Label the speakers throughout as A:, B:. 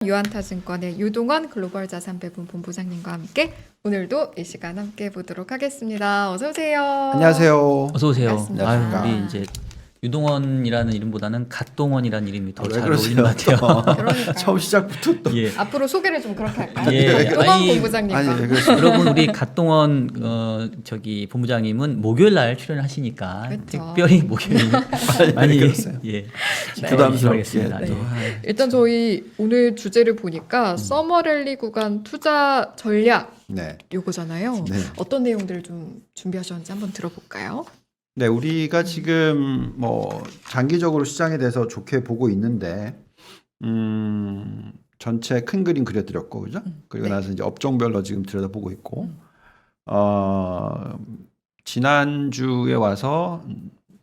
A: 유한타증권의 유동원 글로벌 자산 배분 본부장님과 함께 오늘도 이 시간 함께 해보도록 하겠습니다. 어서 오세요.
B: 안녕하세요.
C: 어서 오세요.
A: 반갑습니다.
C: 우리 이제 유동원이라는 이름보다는 갓동원이라는 이름이 더
B: 왜
C: 잘
B: 그러세요?
C: 어울리는 것 같아요.
A: 그러니까요.
B: 처음 시작부터 또.
C: 예.
A: 앞으로 소개를 좀 그렇게 할까요?
C: 예.
A: 유동원
C: 아니,
A: 본부장님과.
B: 아니, 그래서
C: 여러분 우리 갓동원 저기 본부장님은 목요일 날 출연을 하시니까
A: 그렇죠.
C: 특별히 목요일 많이
B: 그랬어요.
C: 예.
B: 부담스럽게.
C: 하겠습니다.
A: 네.
C: 예.
A: 일단 저희 오늘 주제를 보니까 서머랠리 구간 투자 전략
B: 네.
A: 요거잖아요.
B: 네.
A: 어떤 내용들을 좀 준비하셨는지 한번 들어볼까요?
B: 네, 우리가 지금 뭐 장기적으로 시장에 대해서 좋게 보고 있는데 전체 큰 그림 그려드렸고, 그죠? 그리고
A: 네.
B: 나서 이제 업종별로 지금 들여다보고 있고, 지난주에 와서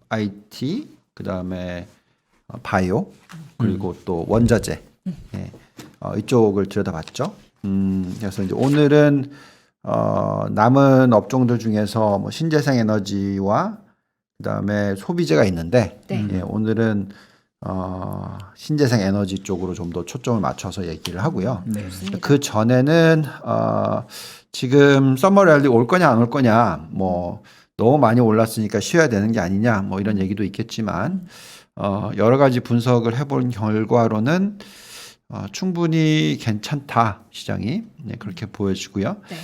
B: IT, 그 다음에 바이오, 그리고 또 원자재, 예, 이쪽을 들여다봤죠. 그래서 이제 오늘은 남은 업종들 중에서 뭐 신재생 에너지와 그다음에 소비재가 있는데,
A: 네.
B: 예, 오늘은 신재생 에너지 쪽으로 좀 더 초점을 맞춰서 얘기를 하고요.
C: 네.
B: 그 전에는 지금 서머랠리 올 거냐 안 올 거냐, 뭐 너무 많이 올랐으니까 쉬어야 되는 게 아니냐, 뭐 이런 얘기도 있겠지만 여러 가지 분석을 해본 결과로는 충분히 괜찮다, 시장이. 네, 그렇게 보여지고요.
A: 네.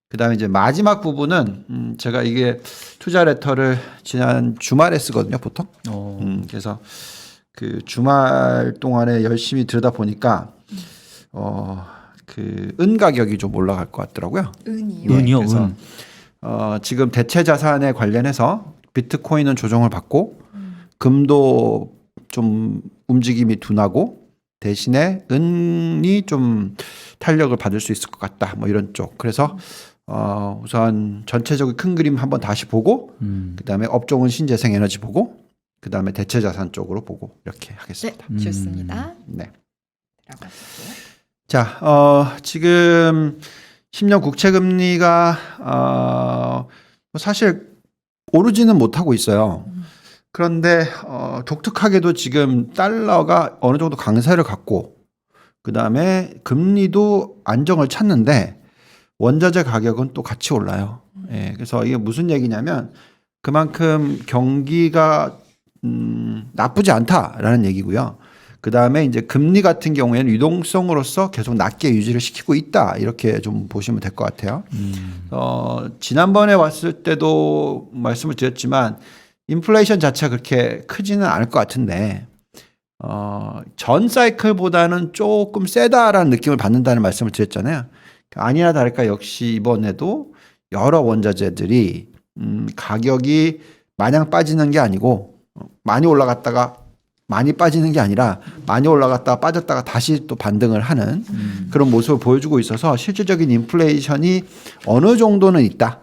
B: 그다음에 이제 마지막 부분은 제가 이게 투자 레터를 지난 주말에 쓰거든요, 보통. 그래서 그 주말 동안에 열심히 들여다 보니까 그 은 가격이 좀 올라갈 것 같더라고요.
A: 은이요.
C: 은이요.
B: 그래서
C: 은.
B: 지금 대체 자산에 관련해서 비트코인은 조정을 받고 금도 좀 움직임이 둔하고 대신에 은이 좀 탄력을 받을 수 있을 것 같다. 뭐 이런 쪽. 그래서 우선 전체적인 큰 그림 한번 다시 보고 그다음에 업종은 신재생 에너지 보고 그다음에 대체 자산 쪽으로 보고 이렇게 하겠습니다.
A: 네, 좋습니다.
B: 네.
A: 들어가시고요.
B: 자, 지금 10년 국채 금리가 사실 오르지는 못하고 있어요. 그런데 독특하게도 지금 달러가 어느 정도 강세를 갖고 그다음에 금리도 안정을 찾는데 원자재 가격은 또 같이 올라요. 예, 그래서 이게 무슨 얘기냐면 그만큼 경기가 나쁘지 않다라는 얘기고요. 그다음에 이제 금리 같은 경우에는 유동성으로서 계속 낮게 유지를 시키고 있다, 이렇게 좀 보시면 될 것 같아요. 지난번에 왔을 때도 말씀을 드렸지만 인플레이션 자체가 그렇게 크지는 않을 것 같은데 전 사이클보다는 조금 세다라는 느낌을 받는다는 말씀을 드렸잖아요. 아니나 다를까 역시 이번에도 여러 원자재들이 가격이 마냥 빠지는 게 아니고 많이 올라갔다가 많이 빠지는 게 아니라 많이 올라갔다가 빠졌다가 다시 또 반등을 하는 그런 모습을 보여주고 있어서 실질적인 인플레이션이 어느 정도는 있다.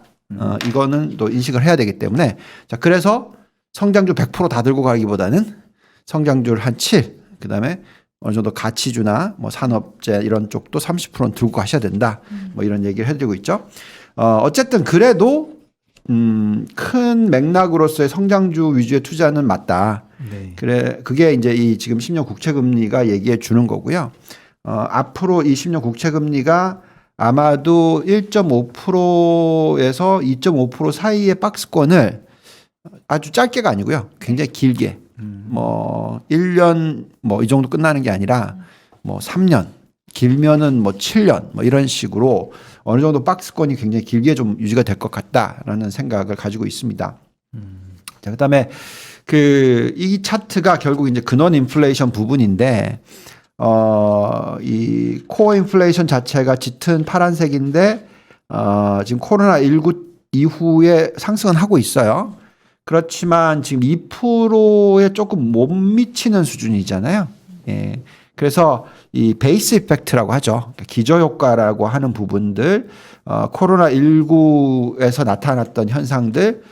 B: 이거는 또 인식을 해야 되기 때문에, 자, 그래서 성장률 100% 다 들고 가기보다는 성장률 한 7, 그다음에 어느 정도 가치주나 뭐 산업재 이런 쪽도 30%는 들고 가셔야 된다. 뭐 이런 얘기를 해드리고 있죠. 어쨌든 그래도 큰 맥락으로서의 성장주 위주의 투자는 맞다.
C: 네.
B: 그래, 그게 이제 이 지금 10년 국채 금리가 얘기해 주는 거고요. 앞으로 이 10년 국채 금리가 아마도 1.5%에서 2.5% 사이의 박스권을 아주 짧게가 아니고요, 굉장히 길게 뭐 1년 뭐 이 정도 끝나는 게 아니라 뭐 3년, 길면은 뭐 7년 뭐 이런 식으로 어느 정도 박스권이 굉장히 길게 좀 유지가 될 것 같다라는 생각을 가지고 있습니다. 자, 그다음에 이 차트가 결국 이제 근원 인플레이션 부분인데 이 코어 인플레이션 자체가 짙은 파란색인데 지금 코로나19 이후에 상승은 하고 있어요. 그렇지만 지금 2%에 조금 못 미치는 수준이잖아요. 예. 그래서 이 베이스 이펙트라고 하죠. 그러니까 기저효과라고 하는 부분들, 코로나19에서 나타났던 현상들,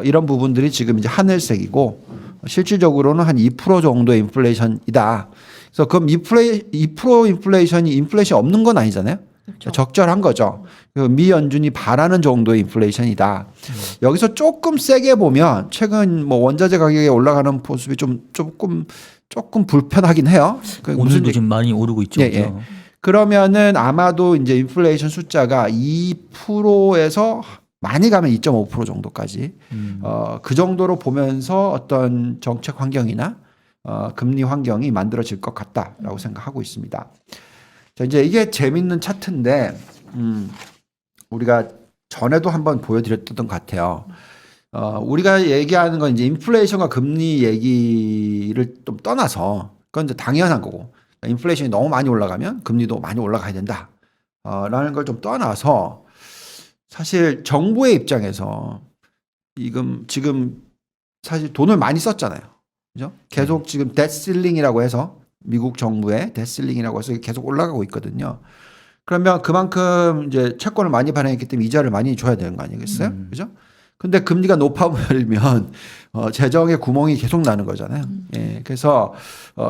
B: 이런 부분들이 지금 이제 하늘색이고 실질적으로는 한 2% 정도의 인플레이션이다. 그래서 그럼 2% 인플레이션이 인플레이션이 없는 건 아니잖아요. 그렇죠. 적절한 거죠. 미 연준이 바라는 정도의 인플레이션이다. 여기서 조금 세게 보면 최근 뭐 원자재 가격이 올라가는 모습이 조금 불편하긴 해요.
C: 오늘도 좀 많이 오르고 있죠.
B: 예, 예. 그러면은 아마도 이제 인플레이션 숫자가 2%에서 많이 가면 2.5% 정도까지 그 정도로 보면서 어떤 정책 환경이나 금리 환경이 만들어질 것 같다라고 생각하고 있습니다. 자, 이제 이게 재밌는 차트인데 우리가 전에도 한번 보여드렸던 것 같아요. 우리가 얘기하는 건 이제 인플레이션과 금리 얘기를 좀 떠나서 그건 이제 당연한 거고 인플레이션이 너무 많이 올라가면 금리도 많이 올라가야 된다. 라는 걸 좀 떠나서 사실 정부의 입장에서 지금 사실 돈을 많이 썼잖아요. 그죠? 계속 지금 데스실링이라고 해서 미국 정부의 데스실링이라고 해서 계속 올라가고 있거든요. 그러면 그만큼 이제 채권을 많이 발행했기 때문에 이자를 많이 줘야 되는 거 아니겠어요? 그죠? 근데 금리가 높아버리면 재정의 구멍이 계속 나는 거잖아요. 예, 그래서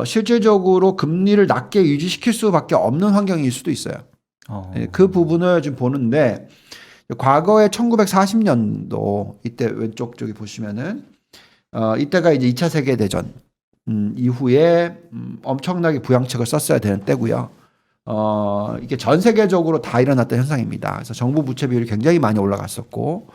B: 실질적으로 금리를 낮게 유지시킬 수밖에 없는 환경일 수도 있어요. 예, 그 부분을 좀 보는데 과거에 1940년도 이때 왼쪽 쪽에 보시면은 이때가 이제 2차 세계 대전 이후에 엄청나게 부양책을 썼어야 되는 때고요. 이게 전 세계적으로 다 일어났던 현상입니다. 그래서 정부 부채 비율이 굉장히 많이 올라갔었고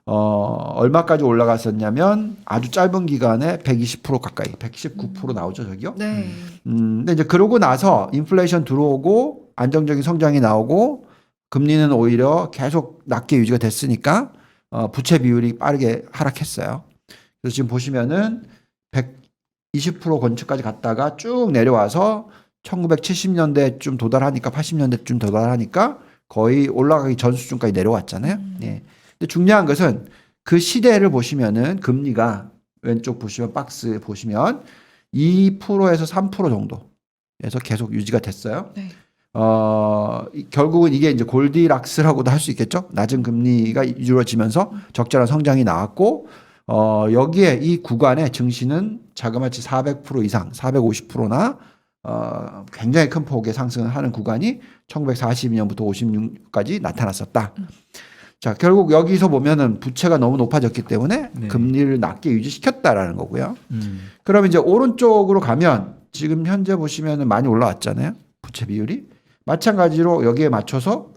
B: 얼마까지 올라갔었냐면 아주 짧은 기간에 120% 가까이, 119% 나오죠, 저기요.
A: 네.
B: 근데 이제 그러고 나서 인플레이션 들어오고 안정적인 성장이 나오고 금리는 오히려 계속 낮게 유지가 됐으니까 부채 비율이 빠르게 하락했어요. 그래서 지금 보시면은 120% 건축까지 갔다가 쭉 내려와서 1970년대쯤 도달하니까 80년대쯤 도달하니까 거의 올라가기 전 수준까지 내려왔잖아요. 예. 근데 중요한 것은 그 시대를 보시면은 금리가 왼쪽 보시면 박스 보시면 2%에서 3% 정도에서 계속 유지가 됐어요.
A: 네.
B: 결국은 이게 이제 골디락스라고도 할 수 있겠죠. 낮은 금리가 이루어지면서 적절한 성장이 나왔고 여기에 이 구간에 증시는 자그마치 400% 이상, 450%나 굉장히 큰 폭의 상승을 하는 구간이 1942년부터 56까지 나타났었다. 자, 결국 여기서 보면은 부채가 너무 높아졌기 때문에
C: 네.
B: 금리를 낮게 유지시켰다라는 거고요. 그러면 이제 오른쪽으로 가면 지금 현재 보시면은 많이 올라왔잖아요. 부채 비율이. 마찬가지로 여기에 맞춰서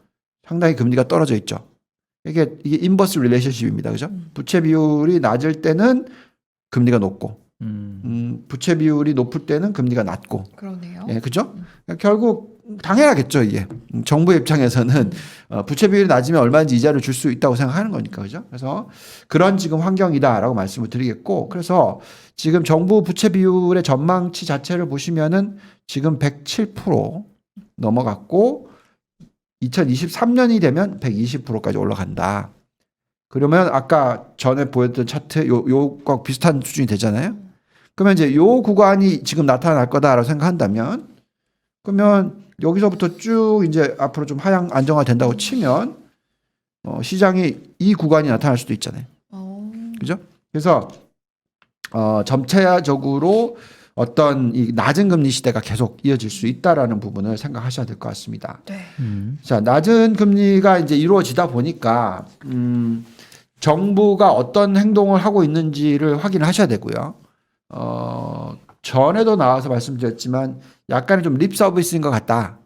B: 상당히 금리가 떨어져 있죠. 이게 인버스 릴레이션십입니다. 그죠? 부채 비율이 낮을 때는 금리가 높고 부채 비율이 높을 때는 금리가 낮고.
A: 그러네요.
B: 예, 그죠? 결국 당연하겠죠, 이게. 정부 입장에서는 부채 비율이 낮으면 얼마든지 이자를 줄 수 있다고 생각하는 거니까, 그죠? 그래서 그런 지금 환경이다라고 말씀을 드리겠고, 그래서 지금 정부 부채 비율의 전망치 자체를 보시면은 지금 107% 넘어갔고, 2023년이 되면 120%까지 올라간다. 그러면 아까 전에 보였던 차트 요거 비슷한 수준이 되잖아요. 그러면 이제 요 구간이 지금 나타날 거다라고 생각한다면, 그러면 여기서부터 쭉 이제 앞으로 좀 하향 안정화 된다고 치면 시장이 이 구간이 나타날 수도 있잖아요. 그죠? 그래서 전체적으로 어떤 이 낮은 금리 시대가 계속 이어질 수 있다라는 부분을 생각하셔야 될 것 같습니다.
A: 네.
B: 자, 낮은 금리가 이제 이루어지다 보니까 정부가 어떤 행동을 하고 있는지를 확인을 하셔야 되고요. 전에도 나와서 말씀드렸지만 약간의 좀 립 서비스인 것 같다.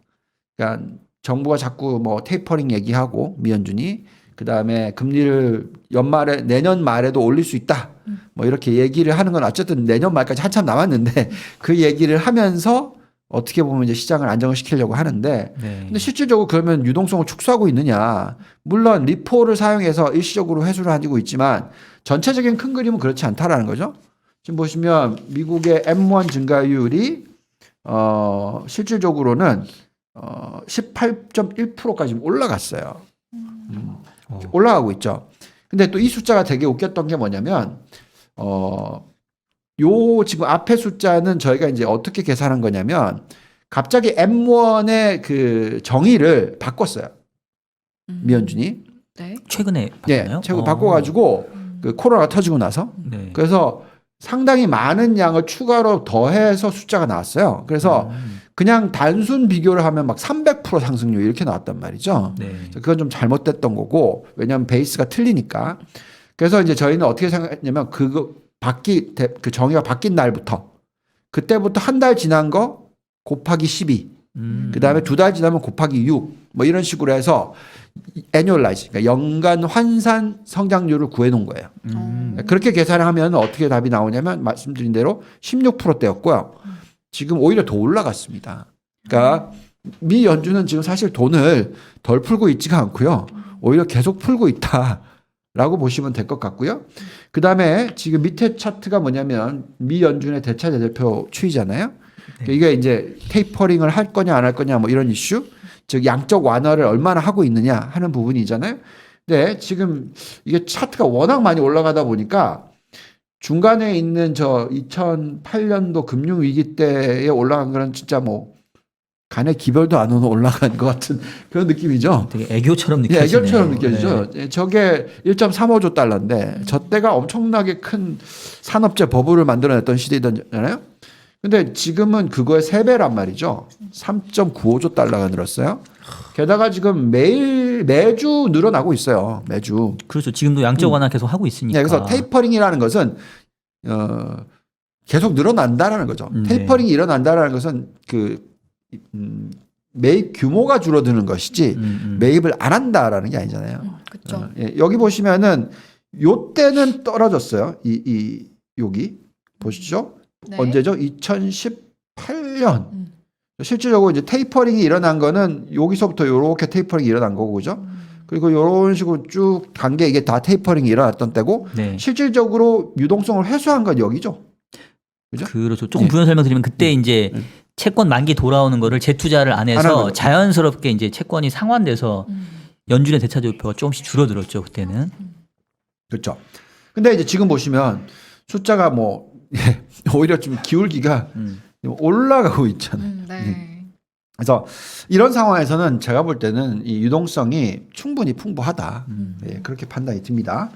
B: 그러니까 정부가 자꾸 뭐 테이퍼링 얘기하고 미연준이 그다음에 금리를 연말에 내년 말에도 올릴 수 있다. 뭐 이렇게 얘기를 하는 건 어쨌든 내년 말까지 한참 남았는데 그 얘기를 하면서 어떻게 보면 이제 시장을 안정을 시키려고 하는데 근데 실질적으로 그러면 유동성을 축소하고 있느냐. 물론 리포를 사용해서 일시적으로 회수를 하고 있지만 전체적인 큰 그림은 그렇지 않다라는 거죠. 지금 보시면 미국의 M1 증가율이 실질적으로는 18.1%까지 올라갔어요. 올라가고 있죠. 근데 또 이 숫자가 되게 웃겼던 게 뭐냐면 요 지금 앞에 숫자는 저희가 이제 어떻게 계산한 거냐면 갑자기 M1의 그 정의를 바꿨어요. 미연준이.
A: 네.
C: 최근에
B: 예,
C: 바꿨나요?
B: 최근 바꿔가지고 그 코로나가 터지고 나서
C: 네.
B: 그래서 상당히 많은 양을 추가로 더해서 숫자가 나왔어요. 그래서 그냥 단순 비교를 하면 막 300% 상승률 이렇게 나왔단 말이죠.
C: 네.
B: 그건 좀 잘못됐던 거고 왜냐하면 베이스가 틀리니까. 그래서 이제 저희는 어떻게 생각했냐면 그 정의가 바뀐 날부터 그때부터 한 달 지난 거 곱하기 12 그 다음에 2달 지나면 곱하기 6, 뭐 이런 식으로 해서 애뉴얼라이즈, 그러니까 연간 환산 성장률을 구해놓은 거예요. 그렇게 계산하면 어떻게 답이 나오냐면 말씀드린 대로 16%대였고요. 지금 오히려 더 올라갔습니다. 그러니까 미 연준은 지금 사실 돈을 덜 풀고 있지가 않고요. 오히려 계속 풀고 있다라고 보시면 될 것 같고요. 그 다음에 지금 밑에 차트가 뭐냐면 미 연준의 대차대조표 추이잖아요. 이게 이제 테이퍼링을 할 거냐 안 할 거냐 뭐 이런 이슈, 즉 양적 완화를 얼마나 하고 있느냐 하는 부분이잖아요. 근데 지금 이게 차트가 워낙 많이 올라가다 보니까 중간에 있는 저 2008년도 금융위기 때에 올라간 거는 진짜 뭐 간에 기별도 안 오는 올라간 것 같은 그런 느낌이죠.
C: 되게 애교처럼
B: 예,
C: 느껴지네요.
B: 애교처럼 느껴지죠. 예, 저게 1.35조 달러인데 저 때가 엄청나게 큰 산업재 버블을 만들어냈던 시대잖아요. 근데 지금은 그거의 3배란 말이죠. 3.95조 달러가 늘었어요. 게다가 지금 매주 늘어나고 있어요. 매주.
C: 그렇죠. 지금도 양적 완화 계속 하고 있으니까.
B: 네, 그래서 테이퍼링이라는 것은 계속 늘어난다라는 거죠.
C: 네.
B: 테이퍼링이 일어난다라는 것은 매입 규모가 줄어드는 것이지 매입을 안 한다라는 게 아니잖아요.
A: 그렇죠.
B: 예, 여기 보시면은 요 때는 떨어졌어요. 여기 보시죠.
A: 네.
B: 언제죠? 2018년. 실질적으로 이제 테이퍼링이 일어난 거는 여기서부터 이렇게 테이퍼링이 일어난 거고, 그죠? 그리고 이런 식으로 쭉 단계 이게 다 테이퍼링이 일어났던 때고,
C: 네.
B: 실질적으로 유동성을 회수한 건 여기죠. 그죠?
C: 그렇죠. 조금
B: 네.
C: 부연 설명드리면 그때 이제 채권 만기 돌아오는 거를 재투자를 안
B: 안 하는
C: 해서
B: 거죠.
C: 자연스럽게 이제 채권이 상환돼서 연준의 대차조표가 조금씩 줄어들었죠. 그때는.
B: 그렇죠. 근데 이제 지금 보시면 숫자가 뭐 오히려 좀 기울기가 올라가고 있잖아요.
A: 네.
B: 그래서 이런 상황에서는 제가 볼 때는 이 유동성이 충분히 풍부하다. 예, 그렇게 판단이 듭니다.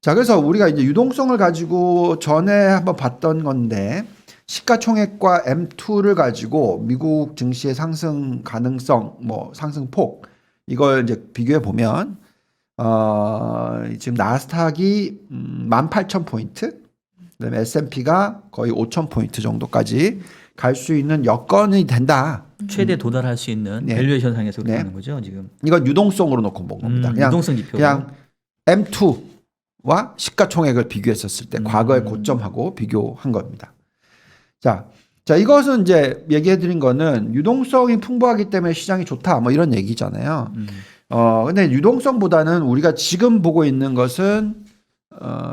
B: 자, 그래서 우리가 이제 유동성을 가지고 전에 한번 봤던 건데 시가총액과 M2를 가지고 미국 증시의 상승 가능성, 뭐 상승폭 이걸 이제 비교해 보면 지금 나스닥이 18,000포인트, 그다음에 S&P가 거의 5,000포인트 정도까지 갈 수 있는 여건이 된다.
C: 최대 도달할 수 있는
B: 네.
C: 밸류에이션 상에서
B: 네.
C: 그러는 거죠. 지금.
B: 이건 유동성으로 놓고 본 겁니다. 그냥
C: 유동성 지표.
B: 그냥 M2와 시가총액을 비교했었을 때 과거의 고점하고 비교한 겁니다. 자, 이것은 이제 얘기해드린 거는 유동성이 풍부하기 때문에 시장이 좋다, 뭐 이런 얘기잖아요. 근데 유동성보다는 우리가 지금 보고 있는 것은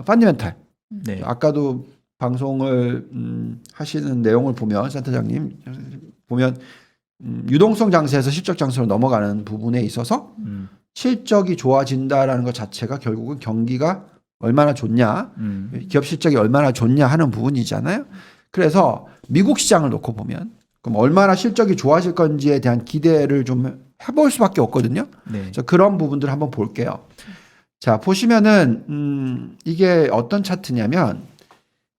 B: 펀디멘탈.
C: 네.
B: 아까도 방송을 하시는 내용을 보면 센터장님 보면 유동성 장세에서 실적 장세로 넘어가는 부분에 있어서 실적이 좋아진다라는 것 자체가 결국은 경기가 얼마나 좋냐, 기업 실적이 얼마나 좋냐 하는 부분이잖아요. 그래서 미국 시장을 놓고 보면 그럼 얼마나 실적이 좋아질 건지에 대한 기대를 좀 해볼 수밖에 없거든요.
C: 네.
B: 그래서 그런 부분들을 한번 볼게요. 자, 보시면은 이게 어떤 차트냐면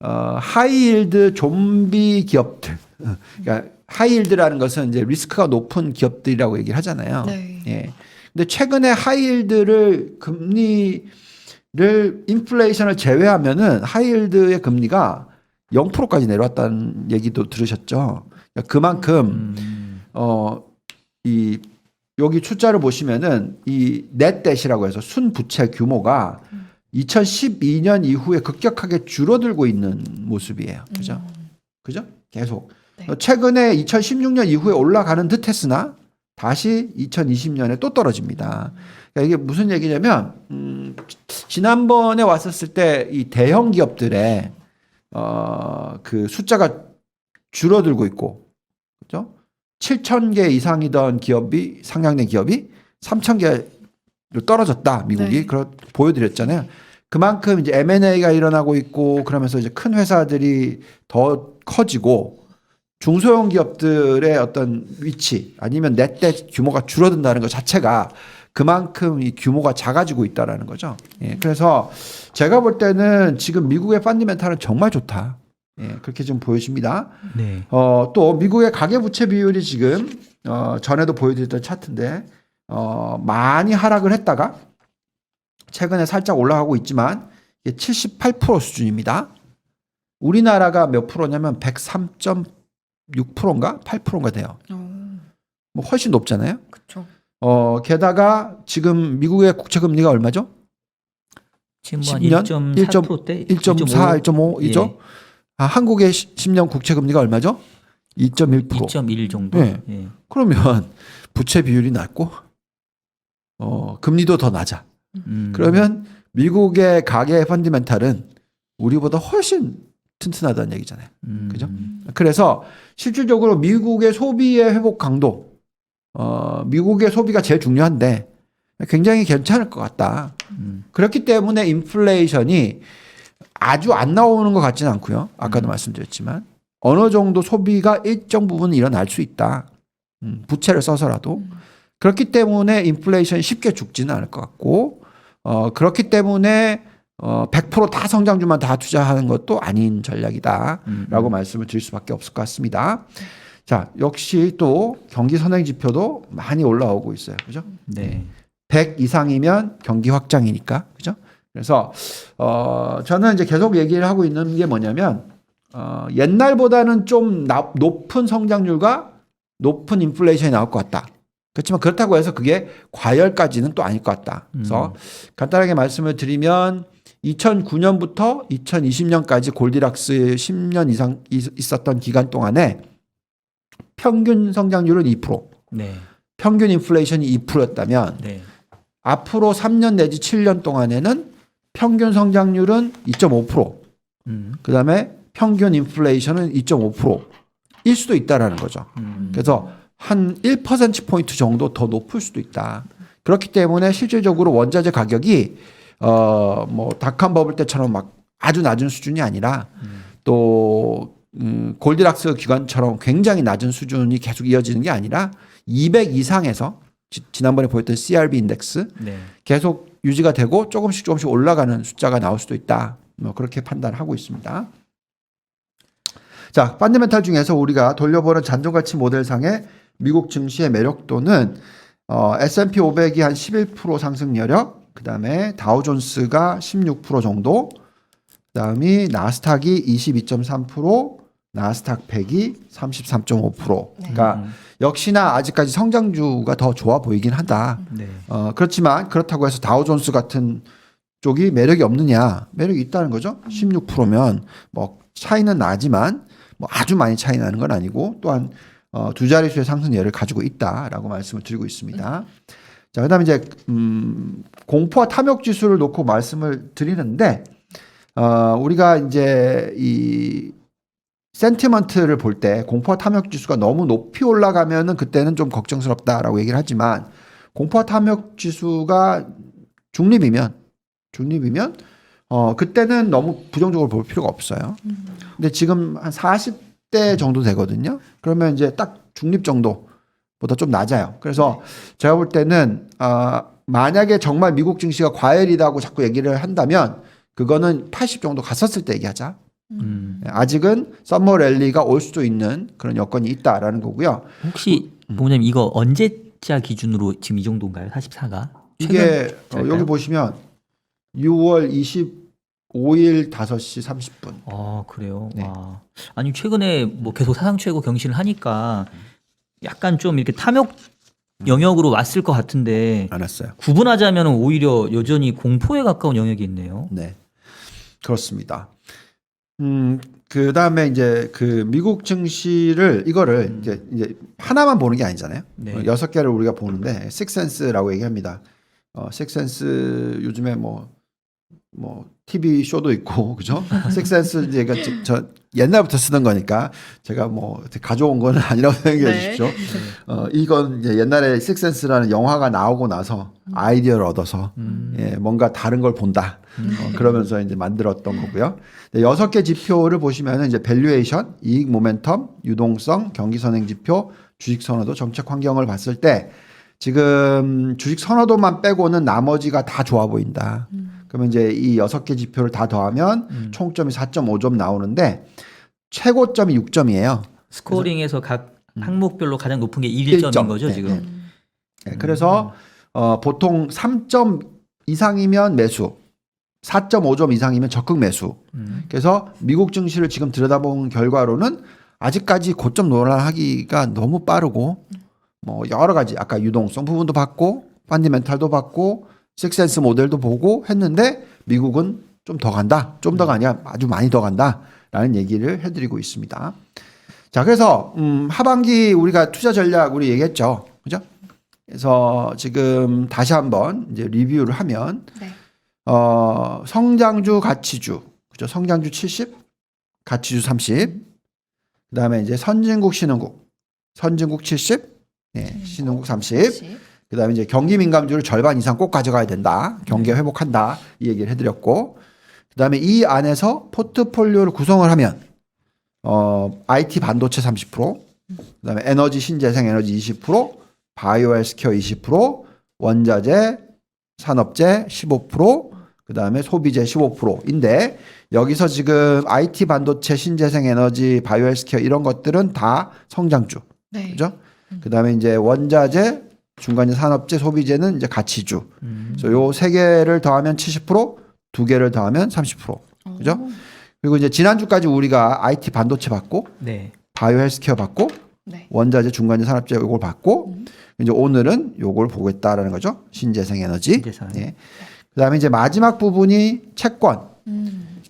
B: 하이힐드 좀비 기업들. 그러니까 하이힐드라는 것은 이제 리스크가 높은 기업들이라고 얘기를 하잖아요.
A: 네.
B: 예. 근데 최근에 하이힐드를 금리를 인플레이션을 제외하면은 하이힐드의 금리가 0%까지 내려왔다는 얘기도 들으셨죠. 그러니까 그만큼 이 여기 숫자를 보시면은 이 넷댓이라고 해서 순부채 규모가 2012년 이후에 급격하게 줄어들고 있는 모습이에요. 그죠? 그죠? 계속.
A: 네.
B: 최근에 2016년 이후에 올라가는 듯 했으나 다시 2020년에 또 떨어집니다. 그러니까 이게 무슨 얘기냐면 지난번에 왔었을 때 이 대형 기업들의 그 숫자가 줄어들고 있고, 그죠? 7,000개 이상이던 기업이 상장된 기업이 3,000개로 떨어졌다. 미국이
A: 네.
B: 보여드렸잖아요. 그만큼 이제 M&A가 일어나고 있고 그러면서 이제 큰 회사들이 더 커지고 중소형 기업들의 어떤 위치 아니면 넷댓 규모가 줄어든다는 것 자체가 그만큼 이 규모가 작아지고 있다라는 거죠. 예, 그래서 제가 볼 때는 지금 미국의 펀디멘탈은 정말 좋다. 예, 그렇게 좀 보여집니다.
C: 네.
B: 또 미국의 가계부채 비율이 지금 전에도 보여드렸던 차트인데 많이 하락을 했다가 최근에 살짝 올라가고 있지만 78% 수준입니다. 우리나라가 몇 프로냐면 103.6%인가 8%인가 돼요. 뭐 훨씬 높잖아요.
A: 그렇죠.
B: 게다가 지금 미국의 국채 금리가 얼마죠?
C: 지금 뭐
B: 10년?
C: 1.4%대
B: 1.4, 1.5이죠. 한국의 10년 국채 금리가 얼마죠? 2.1%.
C: 2.1 정도.
B: 네.
C: 예.
B: 그러면 부채 비율이 낮고 금리도 더 낮아.
C: 음.
B: 그러면 미국의 가계 펀디멘탈은 우리보다 훨씬 튼튼하다는 얘기잖아요. 그죠? 그래서 실질적으로 미국의 소비의 회복 강도, 미국의 소비가 제일 중요한데 굉장히 괜찮을 것 같다. 그렇기 때문에 인플레이션이 아주 안 나오는 것 같지는 않고요. 아까도 말씀드렸지만 어느 정도 소비가 일정 부분 일어날 수 있다. 부채를 써서라도. 그렇기 때문에 인플레이션이 쉽게 죽지는 않을 것 같고 그렇기 때문에 100%다 성장주만 다 투자하는 것도 아닌 전략이다라고 말씀을 드릴 수밖에 없을 것 같습니다. 자, 역시 또 경기 선행 지표도 많이 올라오고 있어요. 그죠?
C: 네.
B: 100 이상이면 경기 확장이니까. 그죠? 그래서 저는 이제 계속 얘기를 하고 있는 게 뭐냐면 옛날보다는 좀 높은 성장률과 높은 인플레이션이 나올 것 같다. 그렇지만 그렇다고 해서 그게 과열까지는 또 아닐 것 같다. 그래서 간단하게 말씀을 드리면 2009년부터 2020년까지 골디락스 10년 이상 있었던 기간 동안에 평균 성장률은 2%,
C: 네.
B: 평균 인플레이션이 2%였다면
C: 네.
B: 앞으로 3년 내지 7년 동안에는 평균 성장률은 2.5%, 그다음에 평균 인플레이션은 2.5%일 수도 있다라는 거죠. 그래서 한 1%포인트 정도 더 높을 수도 있다. 그렇기 때문에 실질적으로 원자재 가격이 뭐 닷컴 버블 때처럼 막 아주 낮은 수준이 아니라 또 골디락스 기간처럼 굉장히 낮은 수준이 계속 이어지는 게 아니라 200 이상에서 지난번에 보였던 CRB 인덱스
C: 네.
B: 계속 유지가 되고 조금씩 올라가는 숫자가 나올 수도 있다. 뭐 그렇게 판단하고 있습니다. 자, 펀더멘탈 중에서 우리가 돌려보는 잔존가치 모델상의 미국 증시의 매력도는 S&P 500이 한 11% 상승 여력, 그 다음에 다우존스가 16% 정도, 그 다음이 나스닥이 22.3%, 나스닥 100이 33.5%. 그러니까 역시나 아직까지 성장주가 더 좋아 보이긴 하다.
C: 네.
B: 그렇지만 그렇다고 해서 다우존스 같은 쪽이 매력이 없느냐? 매력이 있다는 거죠. 16%면 뭐 차이는 나지만 뭐 아주 많이 차이 나는 건 아니고 또한 두 자릿수의 상승률을 가지고 있다라고 말씀을 드리고 있습니다. 자, 그다음에 이제 공포와 탐욕 지수를 놓고 말씀을 드리는데 우리가 이제 이 센티먼트를 볼 때 공포와 탐욕 지수가 너무 높이 올라가면은 그때는 좀 걱정스럽다라고 얘기를 하지만 공포와 탐욕 지수가 중립이면 그때는 너무 부정적으로 볼 필요가 없어요. 근데 지금 한 40대 정도 되거든요. 그러면 이제 딱 중립 정도보다 좀 낮아요. 그래서 제가 볼 때는 만약에 정말 미국 증시가 과열이라고 자꾸 얘기를 한다면 그거는 80 정도 갔었을 때 얘기하자. 아직은 썸머 랠리가 올 수도 있는 그런 여건이 있다라는 거고요.
C: 혹시 본부장님 이거 언제자 기준으로 지금 이 정도인가요? 44가?
B: 이게 여기 보시면 6월 25일 5시 30분.
C: 아, 그래요.
B: 네.
C: 와. 아니 최근에 뭐 계속 사상 최고 경신을 하니까 약간 좀 이렇게 탐욕 영역으로 왔을 것 같은데
B: 안 왔어요.
C: 구분하자면 오히려 여전히 공포에 가까운 영역이 있네요.
B: 네. 그렇습니다. 그 다음에 이제 그 미국 증시를 이거를 이제 하나만 보는 게 아니잖아요.
C: 네.
B: 6개를 우리가 보는데 식센스라고 얘기합니다. 식센스 요즘에 뭐 TV 쇼도 있고 그죠? 식센스 이제 저 옛날부터 쓰던 거니까 제가 뭐 가져온 건 아니라고 생각해
A: 네.
B: 주십시오. 이건 이제 옛날에 식센스라는 영화가 나오고 나서 아이디어를 얻어서 예, 뭔가 다른 걸 본다. 그러면서 이제 만들었던 거고요. 6개 지표를 보시면은 이제 밸류에이션, 이익 모멘텀, 유동성, 경기 선행 지표, 주식 선호도, 정책 환경을 봤을 때 지금 주식 선호도만 빼고는 나머지가 다 좋아 보인다. 그러면 이제 이 6개 지표를 다 더하면 총점이 4.5점 나오는데 최고점이 6점이에요.
C: 스코어링에서 각 항목별로 가장 높은 게 1점인 거죠,
B: 네.
C: 지금.
B: 네, 그래서 보통 3점 이상이면 매수, 4.5점 이상이면 적극 매수. 그래서 미국 증시를 지금 들여다본 결과로는 아직까지 고점 논란하기가 너무 빠르고 뭐 여러 가지 아까 유동성 부분도 봤고 펀디멘탈도 봤고 식센스 모델도 보고 했는데 미국은 좀 더 간다. 좀 더가 아니라 아주 많이 더 간다라는 얘기를 해드리고 있습니다. 자, 그래서 하반기 우리가 투자 전략 우리 얘기했죠, 그죠? 그래서 지금 다시 한번 이제 리뷰를 하면
A: 네.
B: 성장주, 가치주, 그죠? 성장주 70, 가치주 30. 그다음에 이제 선진국, 신흥국, 선진국 70, 신흥국 30. 그다음에 이제 경기 민감주를 절반 이상 꼭 가져가야 된다. 경기 회복한다. 이 얘기를 해드렸고, 그다음에 이 안에서 포트폴리오를 구성을 하면 IT 반도체 30%, 그다음에 에너지 신재생 에너지 20%, 바이오 헬스케어 20%, 원자재, 산업재 15%, 그다음에 소비재 15%인데 여기서 지금 IT 반도체, 신재생 에너지, 바이오 헬스케어 이런 것들은 다 성장주.
A: 네.
B: 그죠? 그다음에 이제 원자재, 중간재 산업재, 소비재는 이제 가치주. 그래서 요 세 개를 더하면 70%, 두 개를 더하면 30%. 그죠? 그리고 이제 지난주까지 우리가 IT 반도체 받고,
C: 네.
B: 바이오 헬스케어 받고,
A: 네.
B: 원자재, 중간재 산업재 요걸 받고, 이제 오늘은 요걸 보겠다라는 거죠. 신재생 에너지.
C: 신재생.
B: 예. 그다음에 이제 마지막 부분이 채권.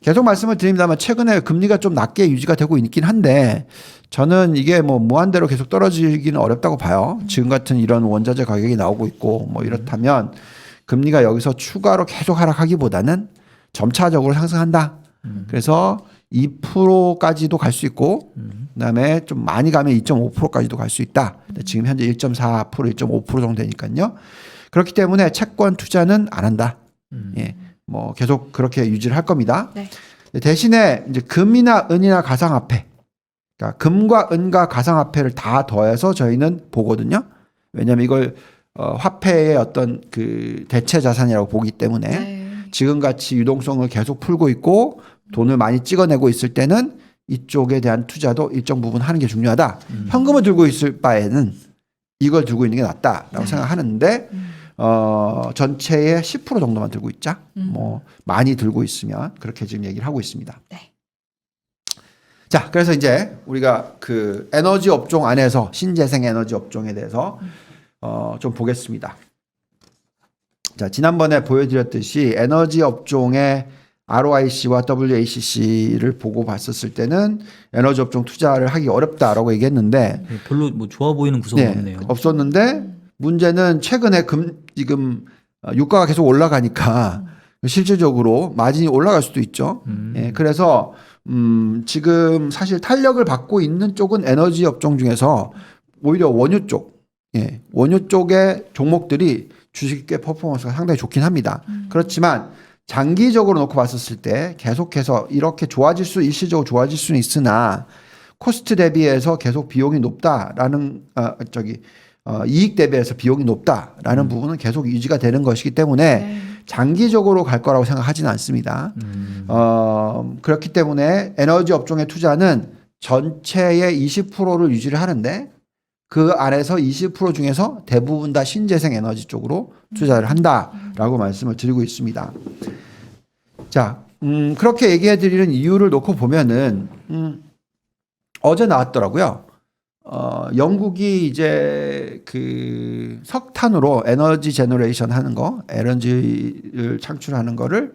B: 계속 말씀을 드립니다만 최근에 금리가 좀 낮게 유지가 되고 있긴 한데 저는 이게 뭐 무한대로 계속 떨어지기는 어렵다고 봐요. 지금 같은 이런 원자재 가격이 나오고 있고 뭐 이렇다면 금리가 여기서 추가로 계속 하락하기보다는 점차적으로 상승한다. 그래서 2%까지도 갈 수 있고 그다음에 좀 많이 가면 2.5%까지도 갈 수 있다. 근데 지금 현재 1.4%, 1.5% 정도 되니까요. 그렇기 때문에 채권 투자는 안 한다. 예. 뭐 계속 그렇게 유지를 할 겁니다.
A: 네.
B: 대신에 이제 금이나 은이나 가상화폐, 그러니까 금과 은과 가상화폐를 다 더해서 저희는 보거든요. 왜냐하면 이걸 화폐의 어떤 그 대체 자산이라고 보기 때문에
A: 네.
B: 지금같이 유동성을 계속 풀고 있고 돈을 많이 찍어내고 있을 때는 이쪽에 대한 투자도 일정 부분 하는 게 중요하다. 현금을 들고 있을 바에는 이걸 들고 있는 게 낫다라고 생각하는데 전체의 10% 정도만 들고 있자. 뭐 많이 들고 있으면 그렇게 지금 얘기를 하고 있습니다.
A: 네.
B: 자, 그래서 이제 우리가 그 에너지 업종 안에서 신재생 에너지 업종에 대해서 좀 보겠습니다. 자, 지난번에 보여드렸듯이 에너지 업종의 ROIC와 WACC를 보고 봤었을 때는 에너지 업종 투자를 하기 어렵다라고 얘기했는데
C: 별로 뭐 좋아 보이는 구성은
B: 네,
C: 없네요.
B: 없었는데 문제는 최근에 지금 유가가 계속 올라가니까 실질적으로 마진이 올라갈 수도 있죠. 예, 그래서 지금 사실 탄력을 받고 있는 쪽은 에너지 업종 중에서 오히려 원유 쪽, 예, 원유 쪽의 종목들이 주식의 퍼포먼스가 상당히 좋긴 합니다. 그렇지만 장기적으로 놓고 봤었을 때 계속해서 이렇게 일시적으로 좋아질 수는 있으나 코스트 대비해서 계속 비용이 높다라는 이익 대비해서 비용이 높다라는 부분은 계속 유지가 되는 것이기 때문에
A: 네.
B: 장기적으로 갈 거라고 생각하지는 않습니다. 그렇기 때문에 에너지 업종의 투자는 전체의 20%를 유지를 하는데 그 안에서 20% 중에서 대부분 다 신재생 에너지 쪽으로 투자를 한다라고 말씀을 드리고 있습니다. 자, 그렇게 얘기해 드리는 이유를 놓고 보면은 어제 나왔더라고요. 영국이 이제 그 석탄으로 에너지 제너레이션 하는 거, LNG를 창출하는 거를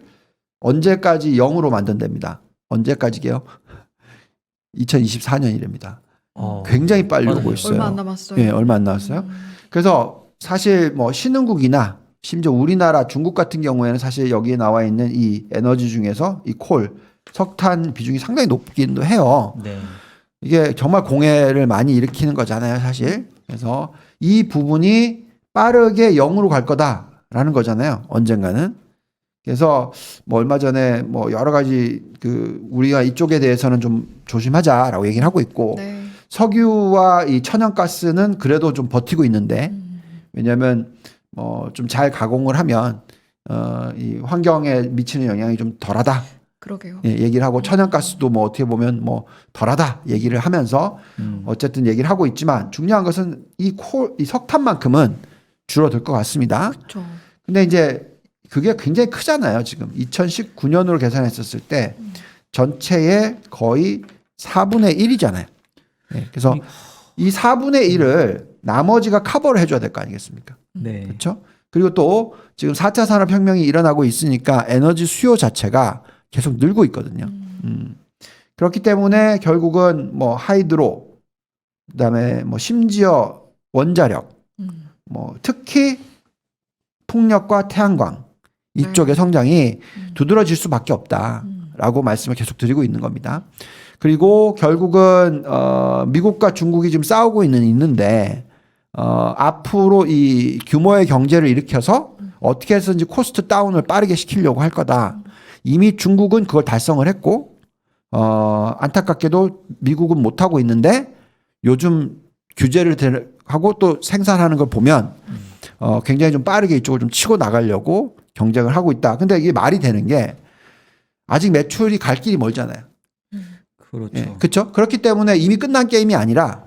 B: 언제까지 0으로 만든답니다. 언제까지게요? 2024년이랍니다. 굉장히 빨리 오고 있어요.
A: 얼마 안 남았어요.
B: 예, 얼마 안 남았어요. 그래서 사실 뭐 신흥국이나 심지어 우리나라 중국 같은 경우에는 사실 여기에 나와 있는 이 에너지 중에서 이 석탄 비중이 상당히 높기도 해요.
C: 네.
B: 이게 정말 공해를 많이 일으키는 거잖아요, 사실. 그래서 이 부분이 빠르게 0으로 갈 거다라는 거잖아요, 언젠가는. 그래서 뭐 얼마 전에 뭐 여러 가지 우리가 이쪽에 대해서는 좀 조심하자라고 얘기를 하고 있고
A: 네.
B: 석유와 이 천연가스는 그래도 좀 버티고 있는데 왜냐하면 뭐 좀 잘 가공을 하면 이 환경에 미치는 영향이 좀 덜하다.
A: 그러게요.
B: 예, 얘기를 하고 천연가스도 뭐 어떻게 보면 뭐 덜하다 얘기를 하면서 어쨌든 얘기를 하고 있지만 중요한 것은 이 석탄만큼은 줄어들 것 같습니다.
A: 그렇죠.
B: 근데 이제 그게 굉장히 크잖아요. 지금 2019년으로 계산했었을 때 전체의 거의 4분의 1이잖아요. 예, 그래서 이 4분의 1을 나머지가 커버를 해줘야 될 거 아니겠습니까?
C: 네.
B: 그렇죠? 그리고 또 지금 4차 산업혁명이 일어나고 있으니까 에너지 수요 자체가 계속 늘고 있거든요. 그렇기 때문에 결국은 뭐 하이드로, 그다음에 뭐 심지어 원자력, 뭐 특히 풍력과 태양광 이쪽의 성장이 두드러질 수밖에 없다라고 말씀을 계속 드리고 있는 겁니다. 그리고 결국은 미국과 중국이 지금 싸우고 있는데 앞으로 이 규모의 경제를 일으켜서 어떻게 해서든지 코스트 다운을 빠르게 시키려고 할 거다. 이미 중국은 그걸 달성을 했고 안타깝게도 미국은 못 하고 있는데 요즘 규제를 하고 또 생산하는 걸 보면 굉장히 좀 빠르게 이쪽을 좀 치고 나가려고 경쟁을 하고 있다. 근데 이게 말이 되는 게 아직 매출이 갈 길이 멀잖아요.
C: 그렇죠.
B: 예, 그렇죠? 그렇기 때문에 이미 끝난 게임이 아니라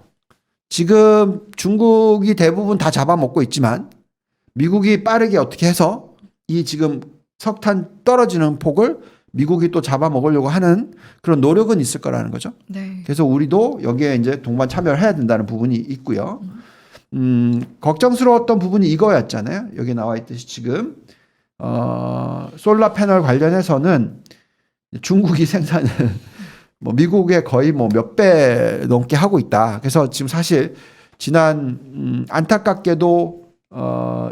B: 지금 중국이 대부분 다 잡아먹고 있지만 미국이 빠르게 어떻게 해서 이 지금 석탄 떨어지는 폭을 미국이 또 잡아먹으려고 하는 그런 노력은 있을 거라는 거죠.
A: 네.
B: 그래서 우리도 여기에 이제 동반 참여를 해야 된다는 부분이 있고요. 걱정스러웠던 부분이 이거였잖아요. 여기 나와 있듯이 지금 솔라 패널 관련해서는 중국이 생산을 뭐 미국의 거의 뭐 몇 배 넘게 하고 있다. 그래서 지금 사실 지난 안타깝게도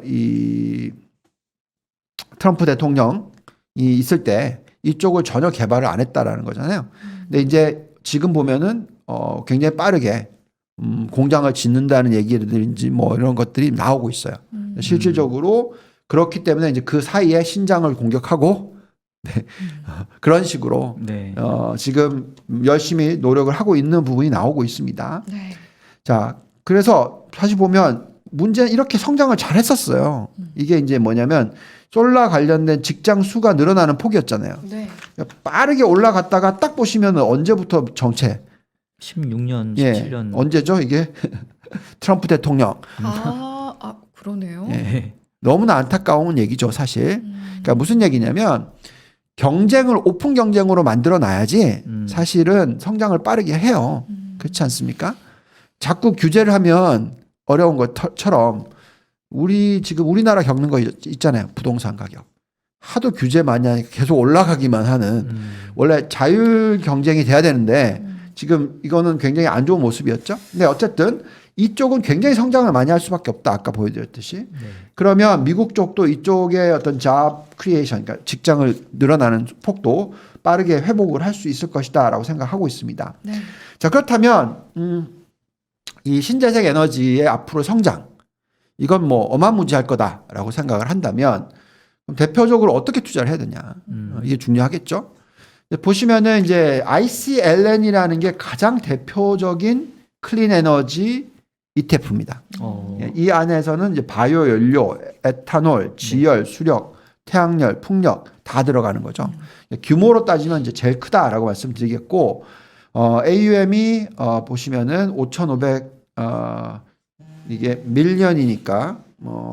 B: 이 트럼프 대통령이 있을 때 이쪽을 전혀 개발을 안 했다라는 거잖아요. 근데 이제 지금 보면은 굉장히 빠르게 공장을 짓는다는 얘기들인지 뭐 이런 것들이 나오고 있어요. 실질적으로 그렇기 때문에 이제 그 사이에 신장을 공격하고 네. 그런 식으로
C: 네.
B: 지금 열심히 노력을 하고 있는 부분이 나오고 있습니다.
A: 네.
B: 자, 그래서 사실 보면 문제는 이렇게 성장을 잘 했었어요. 이게 이제 뭐냐면 솔라 관련된 직장 수가 늘어나는 폭이었잖아요.
A: 네.
B: 빠르게 올라갔다가 딱 보시면 언제부터 정체?
C: 16년,
B: 예,
C: 17년.
B: 언제죠 이게? 트럼프 대통령.
A: 그러네요.
B: 예. 너무나 안타까운 얘기죠, 사실. 그러니까 무슨 얘기냐면 경쟁을 오픈 경쟁으로 만들어 놔야지 사실은 성장을 빠르게 해요. 그렇지 않습니까? 자꾸 규제를 하면 어려운 것처럼 지금 우리나라 겪는 거 있잖아요. 부동산 가격. 하도 규제 많이 하니까 계속 올라가기만 하는 원래 자율 경쟁이 돼야 되는데 지금 이거는 굉장히 안 좋은 모습이었죠. 근데 어쨌든 이쪽은 굉장히 성장을 많이 할 수밖에 없다. 아까 보여드렸듯이.
C: 네.
B: 그러면 미국 쪽도 이쪽의 어떤 잡 크리에이션, 그러니까 직장을 늘어나는 폭도 빠르게 회복을 할 수 있을 것이다라고 생각하고 있습니다.
A: 네.
B: 자, 그렇다면 이 신재생 에너지의 앞으로 성장 이건 뭐 어마무지할 거다라고 생각을 한다면 그럼 대표적으로 어떻게 투자를 해야 되냐 이게 중요하겠죠. 보시면은 이제 ICLN이라는 게 가장 대표적인 클린 에너지 ETF입니다. 이 안에서는 이제 바이오 연료, 에탄올, 지열, 수력, 태양열, 풍력 다 들어가는 거죠. 규모로 따지면 이제 제일 크다라고 말씀드리겠고 AUM이 보시면은 5,500 이게 밀리언이니까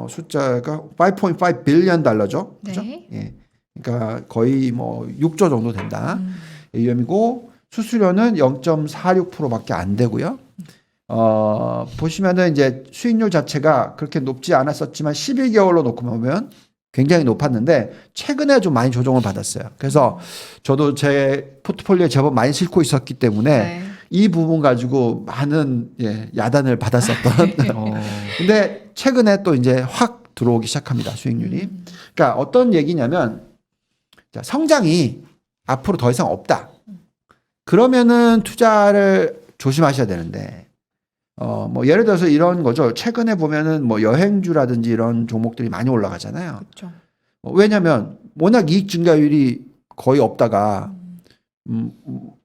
B: 숫자가 5.5 빌리언 달러죠. 그죠?
A: 네.
B: 예. 그러니까 거의 뭐 6조 정도 된다. AUM이고 수수료는 0.46%밖에 안 되고요. 보시면은 이제 수익률 자체가 그렇게 높지 않았었지만 11개월로 놓고 보면 굉장히 높았는데 최근에 좀 많이 조정을 받았어요. 그래서 저도 제 포트폴리오에 제법 많이 싣고 있었기 때문에
A: 네.
B: 이 부분 가지고 많은 야단을 받았었던. 근데 최근에 또 이제 확 들어오기 시작합니다. 수익률이. 그러니까 어떤 얘기냐면 자, 성장이 앞으로 더 이상 없다. 그러면은 투자를 조심하셔야 되는데 뭐 예를 들어서 이런 거죠. 최근에 보면은 뭐 여행주라든지 이런 종목들이 많이 올라가잖아요.
A: 그렇죠.
B: 왜냐하면 워낙 이익 증가율이 거의 없다가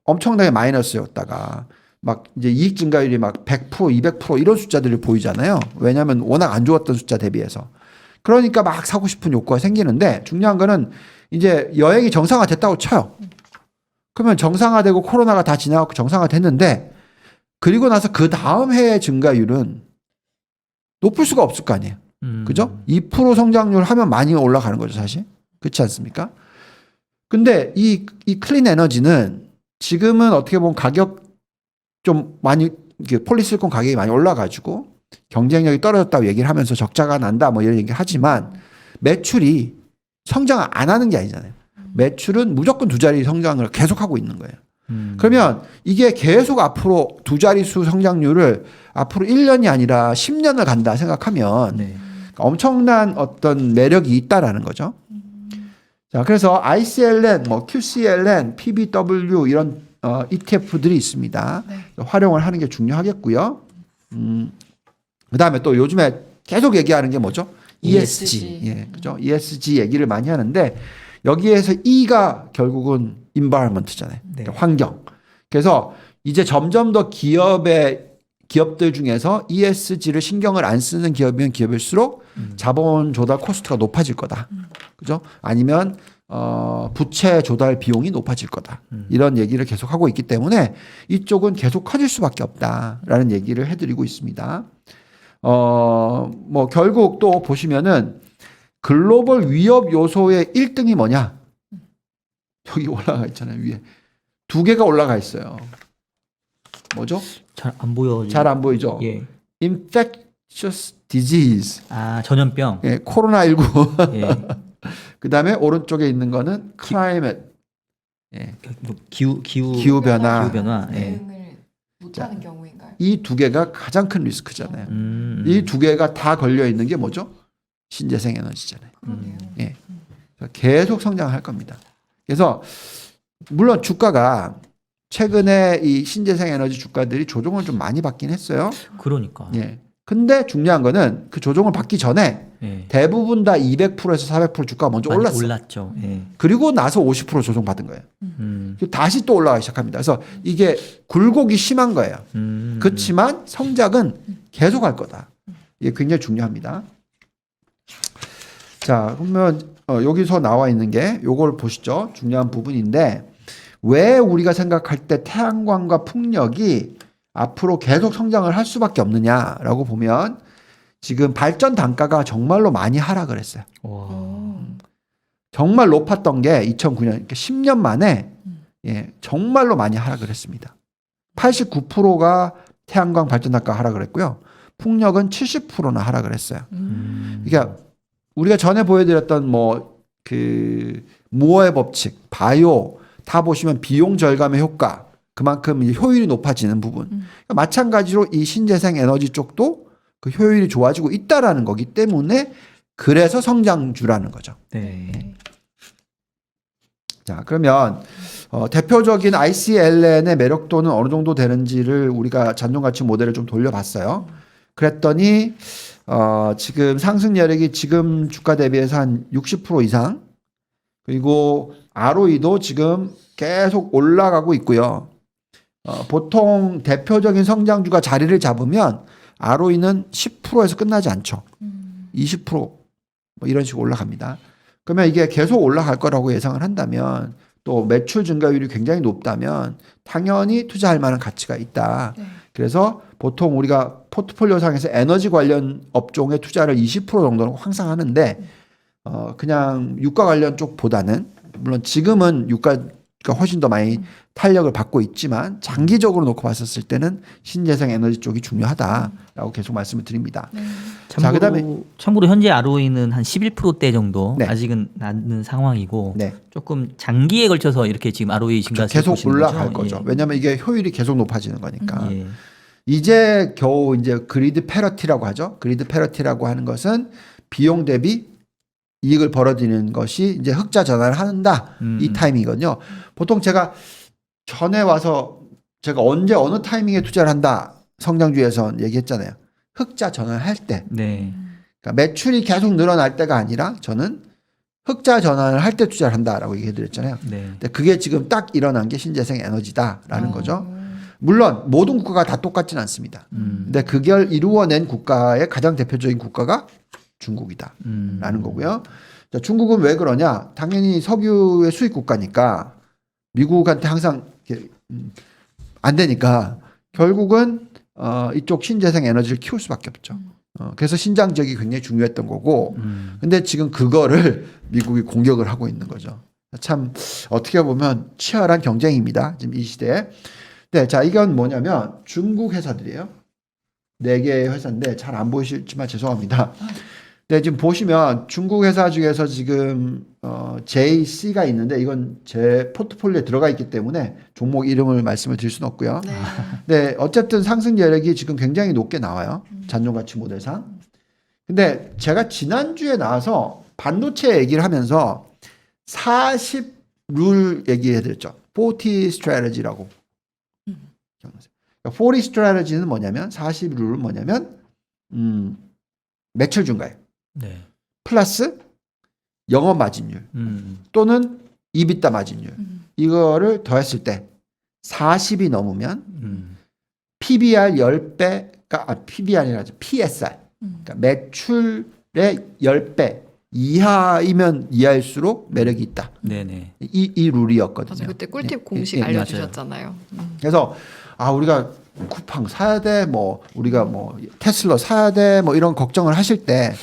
B: 엄청나게 마이너스였다가 막 이제 이익 증가율이 막 100%, 200% 이런 숫자들이 보이잖아요. 왜냐하면 워낙 안 좋았던 숫자 대비해서. 그러니까 막 사고 싶은 욕구가 생기는데 중요한 거는 이제 여행이 정상화됐다고 쳐요. 그러면 정상화되고 코로나가 다 지나가고 정상화됐는데 그리고 나서 그 다음 해의 증가율은 높을 수가 없을 거 아니에요. 그죠? 2% 성장률 하면 많이 올라가는 거죠, 사실. 그렇지 않습니까? 근데 이 클린 에너지는 지금은 어떻게 보면 가격 좀 많이 폴리실콘 가격이 많이 올라가지고 경쟁력이 떨어졌다고 얘기를 하면서 적자가 난다 뭐 이런 얘기를 하지만 매출이 성장을 안 하는 게 아니잖아요. 매출은 무조건 두 자리 성장을 계속하고 있는 거예요. 그러면 이게 계속 앞으로 두 자릿수 성장률을 앞으로 1년이 아니라 10년을 간다 생각하면
C: 네.
B: 엄청난 어떤 매력이 있다라는 거죠. 자, 그래서 ICLN, 뭐 QCLN, PBW 이런 ETF들이 있습니다.
A: 네.
B: 활용을 하는 게 중요하겠고요. 그다음에 또 요즘에 계속 얘기하는 게 뭐죠? ESG. 예, 그죠? ESG 얘기를 많이 하는데 여기에서 E가 결국은 environment잖아요.
C: 네.
B: 그러니까 환경. 그래서 이제 점점 더 기업들 중에서 ESG를 신경을 안 쓰는 기업이면 기업일수록 자본 조달 코스트가 높아질 거다. 그죠? 아니면 부채 조달 비용이 높아질 거다. 이런 얘기를 계속 하고 있기 때문에 이쪽은 계속 커질 수밖에 없다라는 얘기를 해드리고 있습니다. 뭐 결국 또 보시면은 글로벌 위협 요소의 1등이 뭐냐? 여기 올라가 있잖아요. 위에 두 개가 올라가 있어요. 뭐죠?
C: 잘 안 보여.
B: 잘 안 보이죠?
C: 예.
B: Infectious disease.
C: 아, 전염병.
B: 예, 코로나19.
C: 예.
B: 그다음에 오른쪽에 있는 거는 climate. 예.
C: 뭐 기후
B: 기후 변화.
C: 기후 변화. 예.
A: 대응을 못하는 경우인가요?
B: 이 두 개가 가장 큰 리스크잖아요. 이 두 개가 다 걸려 있는 게 뭐죠? 신재생 에너지잖아요.
A: 그러네요.
B: 예. 계속 성장할 겁니다. 그래서 물론 주가가 최근에 이 신재생 에너지 주가들이 조정을 좀 많이 받긴 했어요.
C: 그러니까.
B: 예. 근데 중요한 거는 그 조정을 받기 전에
C: 예.
B: 대부분 다 200%에서 400% 주가가 먼저
C: 많이
B: 올랐어.
C: 올랐죠. 예.
B: 그리고 나서 50% 조정 받은 거예요. 다시 또 올라가기 시작합니다. 그래서 이게 굴곡이 심한 거예요. 그렇지만 성장은 계속 할 거다. 이게 굉장히 중요합니다. 자, 그러면 여기서 나와 있는 게 요걸 보시죠. 중요한 부분인데 왜 우리가 생각할 때 태양광과 풍력이 앞으로 계속 성장을 할 수밖에 없느냐라고 보면 지금 발전 단가가 정말로 많이 하락을 했어요.
C: 와.
B: 정말 높았던 게 2009년, 그러니까 10년 만에 예, 정말로 많이 하락을 했습니다. 89%가 태양광 발전 단가가 하락을 했고요. 풍력은 70%나 하락을 했어요. 그러니까 우리가 전에 보여드렸던 뭐 그 무어의 법칙, 바이오 다 보시면 비용 절감의 효과 그만큼 이제 효율이 높아지는 부분. 그러니까 마찬가지로 이 신재생 에너지 쪽도 그 효율이 좋아지고 있다라는 거기 때문에 그래서 성장주라는 거죠.
C: 네.
B: 자, 그러면 대표적인 ICLN의 매력도는 어느 정도 되는지를 우리가 잔존가치 모델을 좀 돌려봤어요. 그랬더니 지금 상승 여력이 지금 주가 대비해서 한 60% 이상 그리고 ROE도 지금 계속 올라가고 있고요. 보통 대표적인 성장주가 자리를 잡으면 ROE는 10%에서 끝나지 않죠. 20% 뭐 이런 식으로 올라갑니다. 그러면 이게 계속 올라갈 거라고 예상을 한다면 또 매출 증가율이 굉장히 높다면 당연히 투자할 만한 가치가 있다.
A: 네.
B: 그래서 보통 우리가 포트폴리오상에서 에너지 관련 업종에 투자를 20% 정도는 항상 하는데 그냥 유가 관련 쪽보다는 물론 지금은 유가가 훨씬 더 많이 탄력을 받고 있지만 장기적으로 놓고 봤었을 때는 신재생 에너지 쪽이 중요하다라고 계속 말씀을 드립니다. 자,
C: 참고로 현재 ROE는 한 11%대 정도
B: 네.
C: 아직은 낮은 상황이고
B: 네.
C: 조금 장기에 걸쳐서 이렇게 지금 ROE 증가세를
B: 계속
C: 보시는
B: 올라갈 거죠.
C: 예.
B: 왜냐하면 이게 효율이 계속 높아지는 거니까.
C: 예.
B: 이제 겨우 이제 그리드 패러티라고 하죠. 그리드 패러티라고 하는 것은 비용 대비 이익을 벌어들이는 것이 이제 흑자 전환을 한다. 이 타이밍이거든요. 보통 제가 전에 와서 제가 언제 어느 타이밍에 투자를 한다. 성장주에서 얘기했잖아요. 흑자 전환을 할 때.
C: 네.
B: 그러니까 매출이 계속 늘어날 때가 아니라 저는 흑자 전환을 할 때 투자를 한다라고 얘기해 드렸잖아요.
C: 네.
B: 근데 그게 지금 딱 일어난 게 신재생 에너지다라는 거죠. 물론 모든 국가가 다 똑같지는 않습니다. 근데 그걸 이루어낸 국가의 가장 대표적인 국가가 중국이다라는 거고요. 자, 중국은 왜 그러냐? 당연히 석유의 수입 국가니까 미국한테 항상 이렇게, 안 되니까 결국은 이쪽 신재생 에너지를 키울 수밖에 없죠. 그래서 신장 지역이 굉장히 중요했던 거고, 근데 지금 그거를 미국이 공격을 하고 있는 거죠. 참 어떻게 보면 치열한 경쟁입니다. 지금 이 시대에. 네, 자, 이건 뭐냐면 중국 회사들이에요. 4개의 회사인데 잘 안 보이실지만 죄송합니다. 네, 지금 보시면 중국 회사 중에서 지금 JC가 있는데 이건 제 포트폴리오에 들어가 있기 때문에 종목 이름을 말씀을 드릴 수는 없고요.
A: 네.
B: 네, 어쨌든 상승 여력이 지금 굉장히 높게 나와요. 잔존가치 모델상. 근데 제가 지난주에 나와서 반도체 얘기를 하면서 40룰 얘기해드렸죠. 40 strategy라고. 기억나세요? 그러니까 40 strategy는 뭐냐면 40룰은 뭐냐면 매출 증가율
C: 네.
B: 플러스 영업 마진율 또는 EBITDA 마진율 이거를 더했을 때 40이 넘으면 PBR 10배가 PBR이라 하죠. PSR 그러니까 매출의 10배 이하이면 이하일수록 매력이 있다.
C: 네네.
B: 이 룰이었거든요.
A: 맞아, 그때 꿀팁
B: 예,
A: 공식
B: 예, 예,
A: 알려주셨잖아요.
B: 그래서 우리가 쿠팡 사야 돼, 뭐 우리가 뭐 테슬라 사야 돼, 뭐 이런 걱정을 하실 때,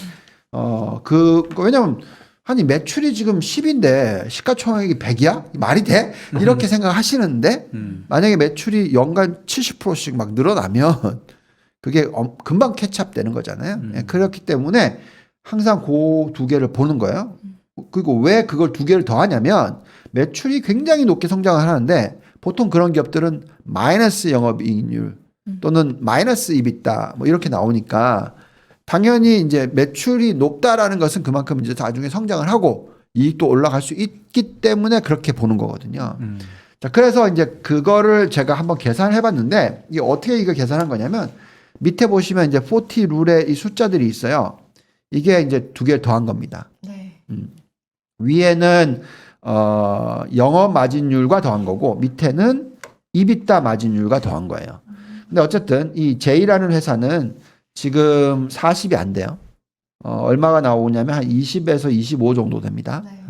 B: 왜냐면 아니 매출이 지금 10인데 시가총액이 100이야? 말이 돼? 이렇게 생각하시는데 만약에 매출이 연간 70%씩 막 늘어나면 그게 금방 캐치업 되는 거잖아요. 예, 그렇기 때문에 항상 그 두 개를 보는 거예요. 그리고 왜 그걸 두 개를 더 하냐면 매출이 굉장히 높게 성장을 하는데 보통 그런 기업들은 마이너스 영업이익률 또는 마이너스 EBITDA 뭐 이렇게 나오니까 당연히 이제 매출이 높다라는 것은 그만큼 이제 나중에 성장을 하고 이익도 올라갈 수 있기 때문에 그렇게 보는 거거든요. 자, 그래서 이제 그거를 제가 한번 계산을 해봤는데 이게 어떻게 이거 계산한 거냐면 밑에 보시면 이제 40 룰에 이 숫자들이 있어요. 이게 이제 두 개를 더한 겁니다.
A: 네.
B: 위에는 영업 마진율과 더한 거고 밑에는 EBITDA 마진율과 더한 거예요. 근데 어쨌든 이 J라는 회사는 지금 40이 안 돼요. 얼마가 나오냐면 한 20에서 25 정도 됩니다.
A: 네.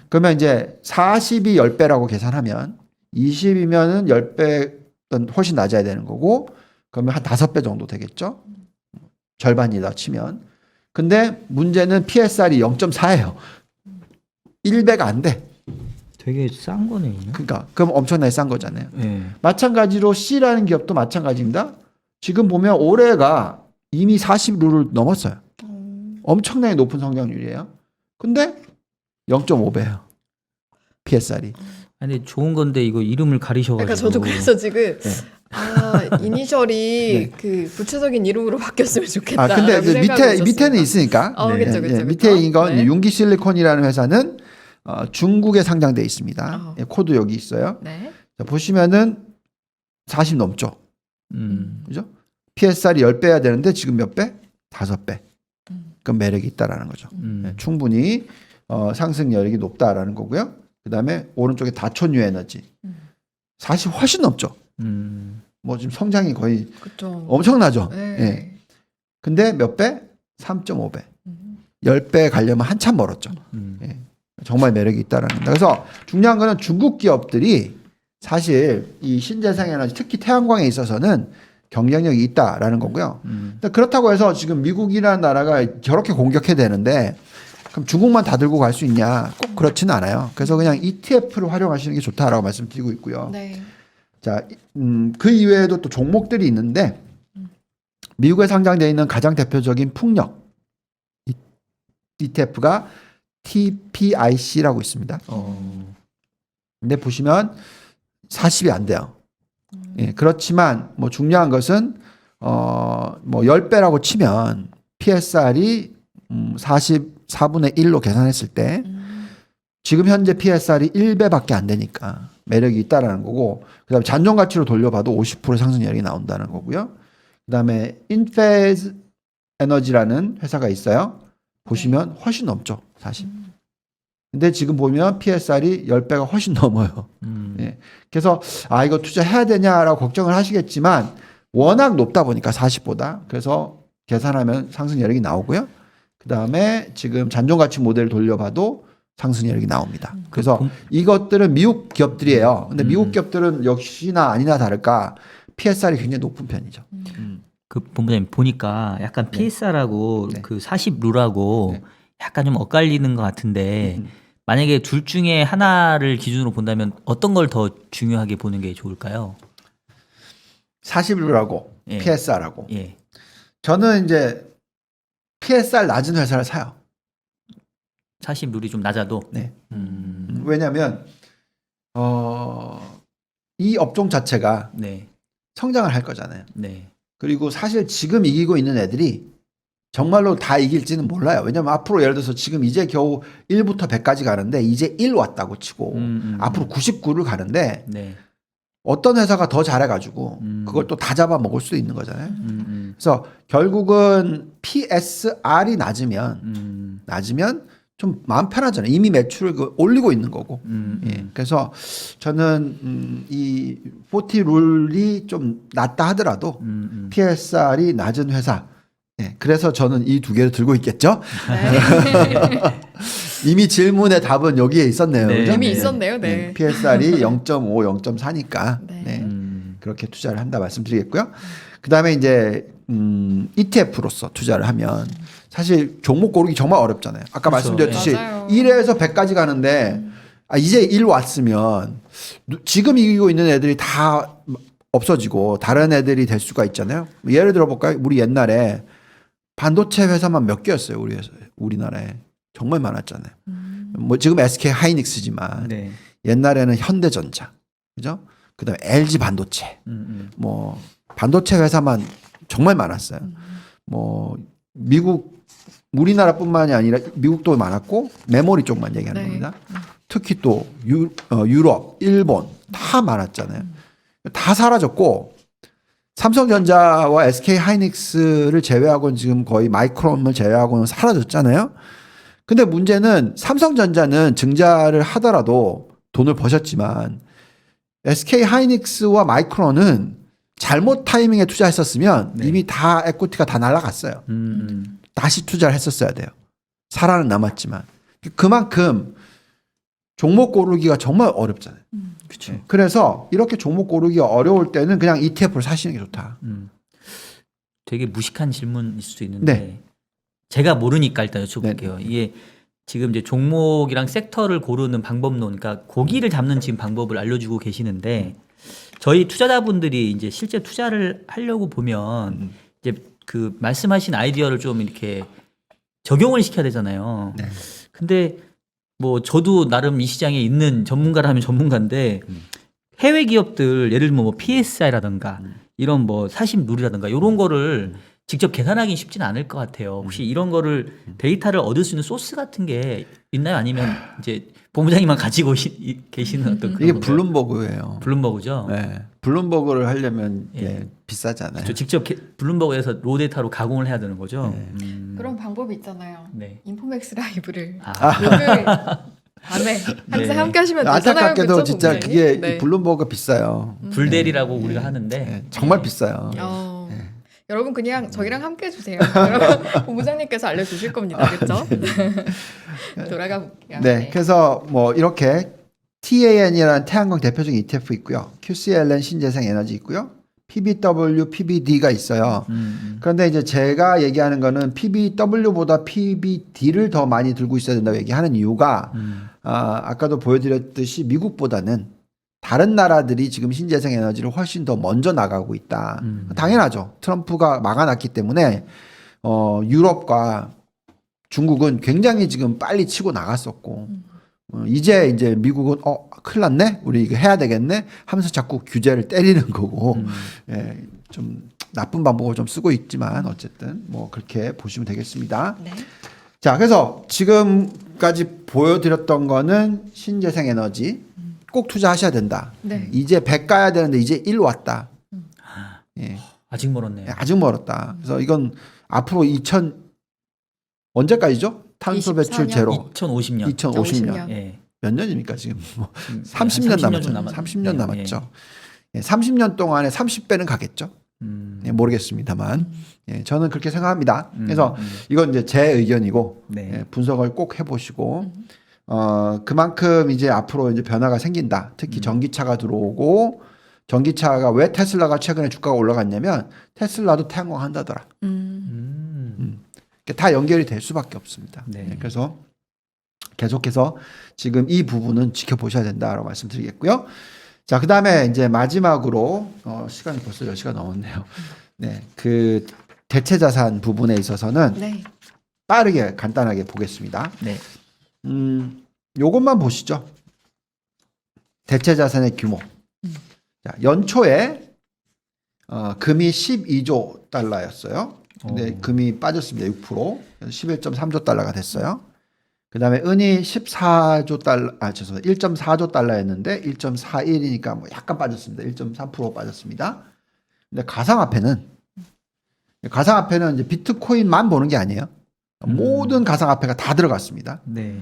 B: 그러면 이제 40이 10배라고 계산하면 20이면은 10배 훨씬 낮아야 되는 거고 그러면 한 5배 정도 되겠죠. 절반이다 치면. 근데 문제는 PSR이 0.4예요. 1배가 안 돼.
C: 되게 싼 거네요.
B: 그러니까 그럼 엄청나게 싼 거잖아요.
C: 네.
B: 마찬가지로 C라는 기업도 마찬가지입니다. 지금 보면 올해가 이미 40룰을 넘었어요. 엄청나게 높은 성장률이에요. 근데 0.5배예요. PSR이.
C: 아니 좋은 건데 이거 이름을 가리셔가지고.
A: 그러니까 저도 그래서 지금
B: 네.
A: 이니셜이
B: 네.
A: 그 부채적인 이름으로 바뀌었으면 좋겠다.
B: 근데 그 밑에는 있으니까.
A: 그쵸, 그쵸,
B: 밑에
A: 그쵸.
B: 이건
A: 네.
B: 융기 실리콘이라는 회사는 중국에 상장돼 있습니다.
A: 네.
B: 코드 여기 있어요.
A: 네.
B: 자, 보시면은 40 넘죠. 그죠? PSR이 10배야 되는데 지금 몇 배? 5배. 그럼 매력이 있다라는 거죠. 네, 충분히 상승 여력이 높다라는 거고요. 그다음에 오른쪽에 다촌 뉴에너지. 40 훨씬 넘죠. 뭐 지금 성장이 거의
A: 그쵸.
B: 엄청나죠.
A: 네.
B: 예. 근데 몇 배? 3.5배. 10배 가려면 한참 멀었죠. 예. 정말 매력이 있다라는 겁니다. 그래서 중요한 거는 중국 기업들이 사실 이 신재생에너지 특히 태양광에 있어서는 경쟁력이 있다라는 거고요. 근데 그렇다고 해서 지금 미국이라는 나라가 저렇게 공격해야 되는데 그럼 중국만 다 들고 갈 수 있냐? 꼭 그렇지는 않아요. 그래서 그냥 ETF를 활용하시는 게 좋다라고 말씀드리고 있고요.
A: 네.
B: 자, 그 이외에도 또 종목들이 있는데 미국에 상장되어 있는 가장 대표적인 풍력 ETF가 TPIC라고 있습니다. 근데 보시면 40이 안 돼요. 예, 그렇지만 뭐 중요한 것은 뭐 10배라고 치면 PSR이 44분의 1로 계산했을 때 지금 현재 PSR이 1배밖에 안 되니까 매력이 있다라는 거고 그다음에 잔존 가치로 돌려봐도 50% 상승률이 나온다는 거고요. 그다음에 인페이즈 에너지라는 회사가 있어요. 보시면 훨씬 넘죠, 사실. 근데 지금 보면 PSR이 10배가 훨씬 넘어요. 예. 그래서 이거 투자해야 되냐라고 걱정을 하시겠지만 워낙 높다 보니까 40보다. 그래서 계산하면 상승 여력이 나오고요. 그다음에 지금 잔존 가치 모델을 돌려봐도 상승 여력이 나옵니다. 그래서 이것들은 미국 기업들이에요. 근데 미국 기업들은 역시나 아니나 다를까 PSR이 굉장히 높은 편이죠.
C: 그 본부장님 보니까 약간 PSR하고
B: 네.
C: 그 40룰하고
B: 네.
C: 약간 좀 엇갈리는 것 같은데 만약에 둘 중에 하나를 기준으로 본다면 어떤 걸 더 중요하게 보는 게 좋을까요?
B: 40룰하고
C: 예.
B: PSR하고
C: 예.
B: 저는 이제 PSR 낮은 회사를 사요.
C: 사실률이 좀 낮아도.
B: 네.
C: 음.
B: 왜냐하면 이 업종 자체가
C: 네.
B: 성장을 할 거잖아요.
C: 네.
B: 그리고 사실 지금 이기고 있는 애들이 정말로 다 이길지는 몰라요. 왜냐면 앞으로 예를 들어서 지금 이제 겨우 1부터 100까지 가는데 이제 1 왔다고 치고 앞으로 99를 가는데
C: 네.
B: 어떤 회사가 더 잘해가지고 그걸 또 다 잡아먹을 수도 있는 거잖아요. 그래서 결국은 PSR이 낮으면 좀 마음 편하잖아요. 이미 매출을 올리고 있는 거고. 예. 그래서 저는 이 40 룰이 좀 낮다 하더라도 PSR이 낮은 회사. 예. 그래서 저는 이 두 개를 들고 있겠죠.
A: 네.
B: 이미 질문의 답은 여기에 있었네요.
C: 네.
B: 그죠?
A: 이미 있었네요. 네.
B: PSR이 0.5, 0.4니까
A: 네.
B: 그렇게 투자를 한다 말씀드리겠고요. 그다음에 이제 ETF로서 투자를 하면 사실 종목 고르기 정말 어렵잖아요. 아까
C: 그렇죠.
B: 말씀드렸듯이
A: 맞아요.
B: 1에서 100까지 가는데 이제 1 왔으면 지금 이기고 있는 애들이 다 없어지고 다른 애들이 될 수가 있잖아요. 예를 들어 볼까요? 우리 옛날에 반도체 회사만 몇 개였어요. 우리나라에 정말 많았잖아요. 뭐 지금 SK 하이닉스지만
C: 네.
B: 옛날에는 현대전자, 그죠? 그다음에 LG 반도체, 뭐 반도체 회사만 정말 많았어요. 뭐 미국 우리나라뿐만이 아니라 미국도 많았고 메모리 쪽만 얘기하는
A: 네.
B: 겁니다. 특히 또 유럽, 일본 다 많았잖아요. 다 사라졌고 삼성전자와 SK 하이닉스를 제외하고는 지금 거의 마이크론을 제외하고는 사라졌잖아요. 근데 문제는 삼성전자는 증자를 하더라도 돈을 버셨지만 SK 하이닉스와 마이크론은 잘못 타이밍에 투자했었으면
C: 네.
B: 이미 다 에코티가 다 날아갔어요. 다시 투자를 했었어야 돼요. 살아는 남았지만 그만큼 종목 고르기가 정말 어렵잖아요.
C: 그렇죠.
B: 그래서 이렇게 종목 고르기가 어려울 때는 그냥 ETF를 사시는 게 좋다.
C: 되게 무식한 질문일 수도 있는데
B: 네.
C: 제가 모르니까 일단 여쭤볼게요. 이게 지금 이제 종목이랑 섹터를 고르는 방법론, 그러니까 고기를 잡는 지금 방법을 알려주고 계시는데 저희 투자자분들이 이제 실제 투자를 하려고 보면 이제 그 말씀하신 아이디어를 좀 이렇게 적용을 시켜야 되잖아요.
B: 네.
C: 근데 뭐 저도 나름 이 시장에 있는 전문가라면 전문가인데 해외 기업들 예를 들면 뭐 PSI라든가 이런 뭐 사십 룰이라든가 이런 거를 직접 계산하기 쉽지는 않을 것 같아요. 혹시 이런 거를 데이터를 얻을 수 있는 소스 같은 게 있나요? 아니면 이제 본부장님만 가지고 계시는 어떤 그런
B: 이게
C: 건가요?
B: 블룸버그예요.
C: 블룸버그죠.
B: 네. 블룸버그를 하려면
C: 예.
B: 비싸잖아요.
C: 저 직접 블룸버그에서 로 데이터로 가공을 해야 되는 거죠.
A: 그런 방법이 있잖아요.
C: 네.
A: 인포맥스 라이브를
C: 아.
A: 목요일 밤에 항상
C: 네.
A: 함께 하시면 되잖아요.
B: 안타깝게도
A: 그쵸,
B: 진짜
A: 본부장님?
B: 그게
A: 네.
B: 이 블룸버그가 비싸요.
C: 불대리라고 우리가 하는데
B: 네, 정말 비싸요.
A: 여러분 그냥 저희랑 함께 해주세요. 여러분 본부장님께서 알려주실 겁니다. 그렇죠? 돌아가 볼게요.
B: 네, 그래서 뭐 이렇게 TAN이라는 태양광 대표적인 ETF 있고요. QCLN 신재생 에너지 있고요. PBW, PBD가 있어요. 그런데 이제 제가 얘기하는 거는 PBW보다 PBD를 더 많이 들고 있어야 된다고 얘기하는 이유가 아까도 보여드렸듯이 미국보다는 다른 나라들이 지금 신재생 에너지를 훨씬 더 먼저 나가고 있다. 당연하죠. 트럼프가 막아놨기 때문에 유럽과 중국은 굉장히 지금 빨리 치고 나갔었고 이제 미국은 큰일 났네? 우리 이거 해야 되겠네? 하면서 자꾸 규제를 때리는 거고 예, 좀 나쁜 방법을 좀 쓰고 있지만 어쨌든 뭐 그렇게 보시면 되겠습니다.
A: 네.
B: 자, 그래서 지금까지 보여드렸던 거는 신재생 에너지 꼭 투자하셔야 된다.
A: 네.
B: 이제 100 가야 되는데 이제 1 왔다. 예,
C: 아직 멀었네요.
B: 아직 멀었다. 그래서 이건 앞으로 언제까지죠? 탄소 배출
A: 24년?
B: 제로.
C: 2050년.
B: 2050년.
C: 예.
B: 몇 년입니까 지금? 뭐
C: 한
B: 30년 남았죠.
C: 좀 남았-
B: 30년
C: 네,
B: 남았죠. 예, 30년 동안에 30배는 가겠죠. 예, 모르겠습니다만 예, 저는 그렇게 생각합니다. 그래서 이건 이제 제 의견이고
C: 네.
B: 예, 분석을 꼭 해보시고 그만큼 이제 앞으로 이제 변화가 생긴다. 특히 전기차가 들어오고 전기차가 왜 테슬라가 최근에 주가가 올라갔냐면 테슬라도 태양광 한다더라. 다 연결이 될 수밖에 없습니다.
C: 네.
B: 예, 그래서 계속해서 지금 이 부분은 지켜보셔야 된다라고 말씀드리겠고요. 자, 그 다음에 이제 마지막으로 시간이 벌써 10시가 넘었네요. 네, 그 대체 자산 부분에 있어서는
A: 네.
B: 빠르게 간단하게 보겠습니다.
C: 네.
B: 요것만 보시죠. 대체 자산의 규모. 자, 연초에 금이 12조 달러였어요. 근데 금이 빠졌습니다. 6%. 11.3조 달러가 됐어요. 그다음에 은이 14조 달러, 죄송합니다. 1.4조 달러였는데 1.41이니까 뭐 약간 빠졌습니다. 1.3% 빠졌습니다. 근데 가상화폐는 이제 비트코인만 보는 게 아니에요. 모든 가상화폐가 다 들어갔습니다.
C: 네.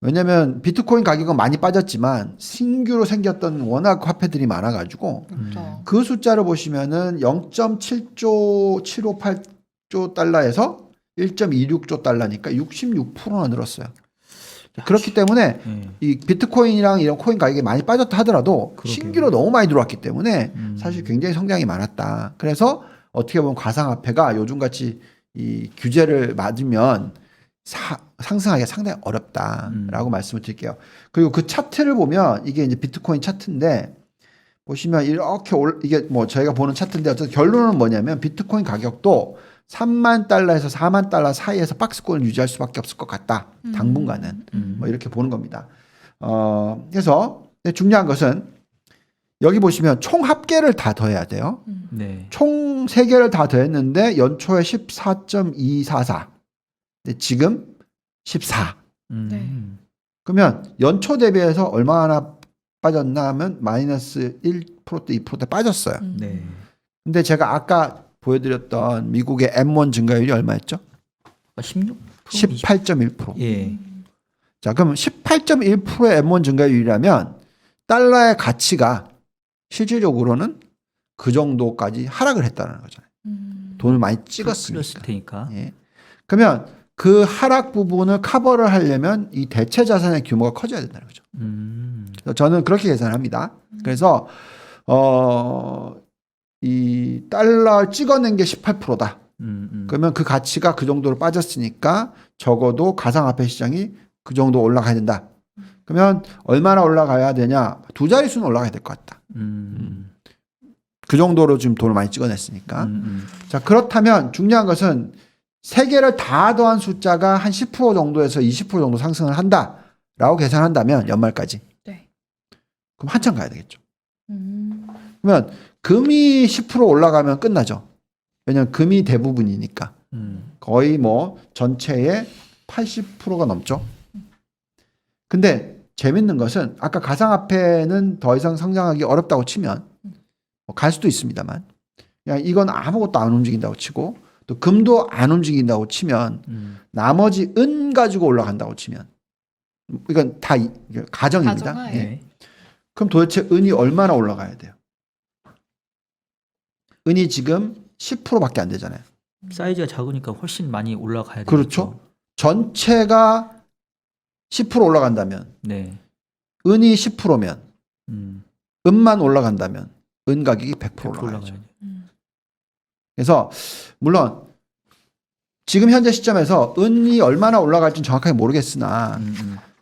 B: 왜냐하면 비트코인 가격은 많이 빠졌지만 신규로 생겼던 워낙 화폐들이 많아가지고
A: 그렇죠.
B: 그 숫자를 보시면은 0.7조 758조 달러에서 1.26조 달러니까 66%나 늘었어요. 그렇기 때문에
C: 네.
B: 이 비트코인이랑 이런 코인 가격이 많이 빠졌다 하더라도
C: 그러게요.
B: 신규로 너무 많이 들어왔기 때문에 사실 굉장히 성장이 많았다. 그래서 어떻게 보면 가상화폐가 요즘같이 이 규제를 맞으면 상승하기가 상당히 어렵다라고 말씀을 드릴게요. 그리고 그 차트를 보면 이게 이제 비트코인 차트인데 보시면 이렇게 이게 뭐 저희가 보는 차트인데 어쨌든 결론은 뭐냐면 비트코인 가격도 3만 달러에서 4만 달러 사이에서 박스권을 유지할 수밖에 없을 것 같다. 당분간은 뭐 이렇게 보는 겁니다. 그래서 중요한 것은 여기 보시면 총 합계를 다 더해야 돼요.
C: 네.
B: 총 3개를 다 더했는데 연초에 14.244. 근데 지금 14. 그러면 연초 대비해서 얼마나 빠졌나 하면 마이너스 1%대 2%대 빠졌어요.
C: 네.
B: 근데 제가 아까 보여드렸던 미국의 M1 증가율이 얼마였죠?
C: 16?
B: 18.1%.
C: 예.
B: 자, 그럼 18.1%의 M1 증가율이라면 달러의 가치가 실질적으로는 그 정도까지 하락을 했다는 거잖아요. 돈을 많이 찍었으니까.
C: 플러스 테니까.
B: 예. 그러면 그 하락 부분을 커버를 하려면 이 대체 자산의 규모가 커져야 된다는 거죠. 그래서 저는 그렇게 계산합니다. 그래서 이 달러 찍어낸 게 18%다. 그러면 그 가치가 그 정도로 빠졌으니까 적어도 가상화폐 시장이 그 정도 올라가야 된다. 그러면 얼마나 올라가야 되냐? 2자릿수는 올라가야 될 것 같다. 그 정도로 지금 돈을 많이 찍어냈으니까. 자, 그렇다면 중요한 것은 3개를 다 더한 숫자가 한 10% 정도에서 20% 정도 상승을 한다라고 계산한다면 연말까지.
A: 네.
B: 그럼 한참 가야 되겠죠. 그러면 금이 10% 올라가면 끝나죠. 왜냐하면 금이 대부분이니까. 거의 뭐 전체의 80%가 넘죠. 근데 재밌는 것은 아까 가상화폐는 더 이상 성장하기 어렵다고 치면 갈 수도 있습니다만 그냥 이건 아무것도 안 움직인다고 치고 또 금도 안 움직인다고 치면 나머지 은 가지고 올라간다고 치면 이건 다 가정입니다.
A: 가정하에.
B: 예. 그럼 도대체 은이 얼마나 올라가야 돼요? 은이 지금 10%밖에 안 되잖아요.
C: 사이즈가 작으니까 훨씬 많이 올라가야 되죠.
B: 그렇죠. 전체가 10% 올라간다면
C: 네.
B: 은이 10%면 은만 올라간다면 은 가격이 100% 올라가야죠.
C: 올라가야죠.
B: 그래서 물론 지금 현재 시점에서 은이 얼마나 올라갈지는 정확하게 모르겠으나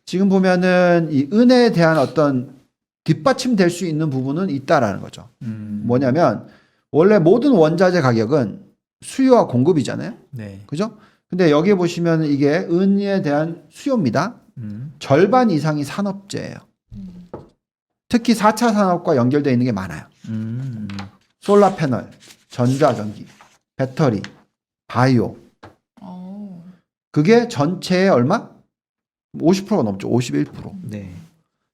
B: 지금 보면은 이 은에 대한 어떤 뒷받침될 수 있는 부분은 있다라는 거죠. 뭐냐면 원래 모든 원자재 가격은 수요와 공급이잖아요.
C: 네.
B: 그죠? 근데 여기 보시면 이게 은에 대한 수요입니다. 절반 이상이 산업재예요. 특히 4차 산업과 연결되어 있는 게 많아요. 솔라 패널, 전자전기, 배터리, 바이오. 그게 전체의 얼마? 50%가 넘죠. 51%.
C: 네.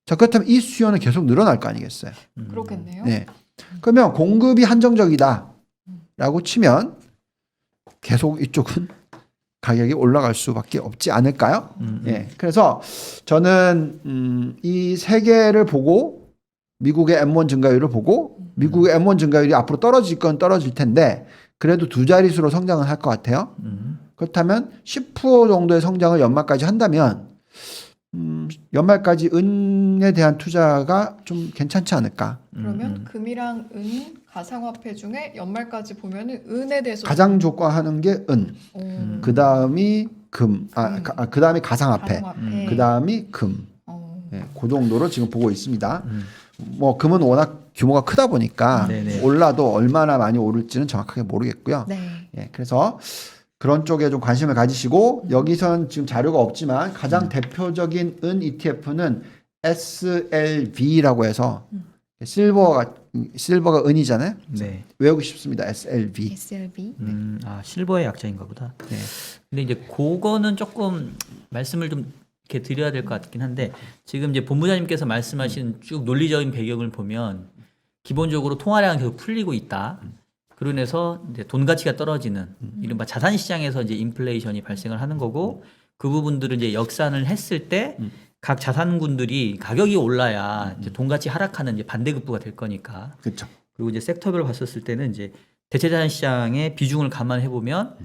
B: 자, 그렇다면 이 수요는 계속 늘어날 거 아니겠어요?
A: 그렇겠네요.
B: 네. 그러면 공급이 한정적이다라고 치면 계속 이쪽은 가격이 올라갈 수밖에 없지 않을까요? 예. 그래서 저는 이 세 개를 보고 미국의 M1 증가율을 보고 미국의 M1 증가율이 앞으로 떨어질 건 떨어질 텐데 그래도 2자릿수로 성장을 할 것 같아요. 그렇다면 10% 정도의 성장을 연말까지 한다면 연말까지 은에 대한 투자가 좀 괜찮지 않을까?
A: 그러면 금이랑 은, 가상화폐 중에 연말까지 보면은 은에 대해서
B: 가장 좋아하는 게 은. 그 다음이 금. 그 다음이 가상화폐.
A: 가상화폐.
B: 그 다음이 금. 예, 그 정도로 지금 보고 있습니다. 뭐 금은 워낙 규모가 크다 보니까
C: 네네.
B: 올라도 얼마나 많이 오를지는 정확하게 모르겠고요.
A: 네.
B: 예, 그래서 그런 쪽에 좀 관심을 가지시고 여기선 지금 자료가 없지만 가장 대표적인 은 ETF는 SLV라고 해서 실버가 은이잖아요.
C: 네.
B: 외우고 싶습니다. SLV.
A: SLB.
C: 실버의 약자인가 보다.
B: 네.
C: 근데 이제 그거는 조금 말씀을 좀 이렇게 드려야 될 것 같긴 한데 지금 이제 본부장님께서 말씀하신 쭉 논리적인 배경을 보면 기본적으로 통화량은 계속 풀리고 있다. 그로 인해서 이제 돈 가치가 떨어지는 이른바 자산 시장에서 이제 인플레이션이 발생을 하는 거고 그 부분들을 이제 역산을 했을 때 각 자산군들이 가격이 올라야 이제 돈 가치 하락하는 이제 반대급부가 될 거니까.
B: 그렇죠.
C: 그리고 이제 섹터별로 봤었을 때는 이제 대체자산 시장의 비중을 감안해 보면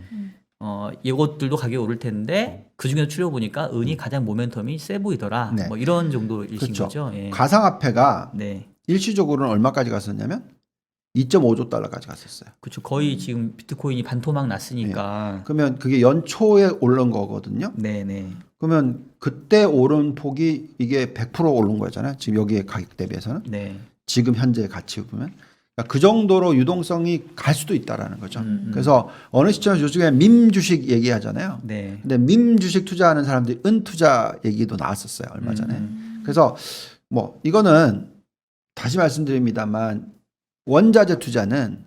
C: 이것들도 가격이 오를 텐데 그 중에서 추려 보니까 은이 가장 모멘텀이 세 보이더라.
B: 네.
C: 뭐 이런 정도이신
B: 그렇죠.
C: 거죠. 예.
B: 가상화폐가
C: 네,
B: 일시적으로는 얼마까지 갔었냐면 2.5조 달러까지 갔었어요.
C: 그렇죠. 거의 지금 비트코인이 반토막 났으니까.
B: 그러면 그게 연초에 오른 거거든요.
C: 네, 네,
B: 그러면 그때 오른 폭이 이게 100% 오른 거잖아요. 지금 여기에 가격 대비해서는
C: 네.
B: 지금 현재 가치 보면 그러니까 그 정도로 유동성이 갈 수도 있다라는 거죠. 그래서 어느 시점에서 요즘에 밈 주식 얘기하잖아요.
C: 네.
B: 근데 밈 주식 투자하는 사람들이 은 투자 얘기도 나왔었어요 얼마 전에. 그래서 뭐 이거는 다시 말씀드립니다만 원자재 투자는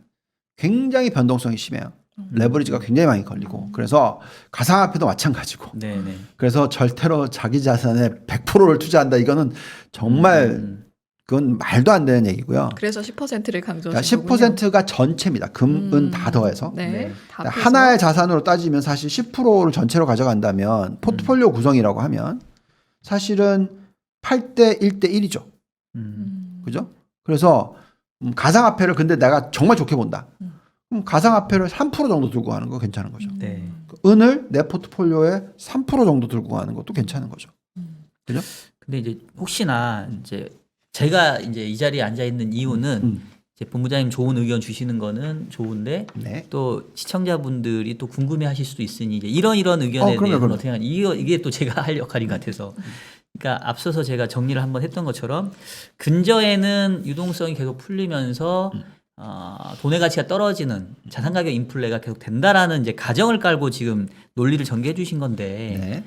B: 굉장히 변동성이 심해요. 레버리지가 굉장히 많이 걸리고 그래서 가상화폐도 마찬가지고
C: 네, 네.
B: 그래서 절대로 자기 자산의 100%를 투자한다 이거는 정말 그건 말도 안 되는 얘기고요.
A: 그래서 10%를 강조하신
B: 그러니까 10%가 전체입니다. 금, 은 다 더해서.
A: 네.
C: 네.
A: 다
B: 그러니까
A: 빼서.
B: 하나의 자산으로 따지면 사실 10%를 전체로 가져간다면 포트폴리오 구성이라고 하면 사실은 8대 1대 1이죠. 그죠? 그래서 가상화폐를 근데 내가 정말 좋게 본다. 그럼 가상화폐를 3% 정도 들고 가는 거 괜찮은 거죠.
C: 네.
B: 은을 내 포트폴리오에 3% 정도 들고 가는 것도 괜찮은 거죠. 그죠?
C: 근데 이제 혹시나 이제 제가 이제 이 자리에 앉아 있는 이유는 이제 본부장님 좋은 의견 주시는 거는 좋은데
B: 네.
C: 또 시청자분들이 또 궁금해하실 수도 있으니 이제 이런 의견에
B: 그럼요,
C: 대해서는
B: 그럼요.
C: 어떻게 하냐 이게 또 제가 할 역할인 것 같아서 그러니까 앞서서 제가 정리를 한번 했던 것처럼 근저에는 유동성이 계속 풀리면서 돈의 가치가 떨어지는 자산 가격 인플레가 계속 된다라는 이제 가정을 깔고 지금 논리를 전개해 주신 건데
B: 네.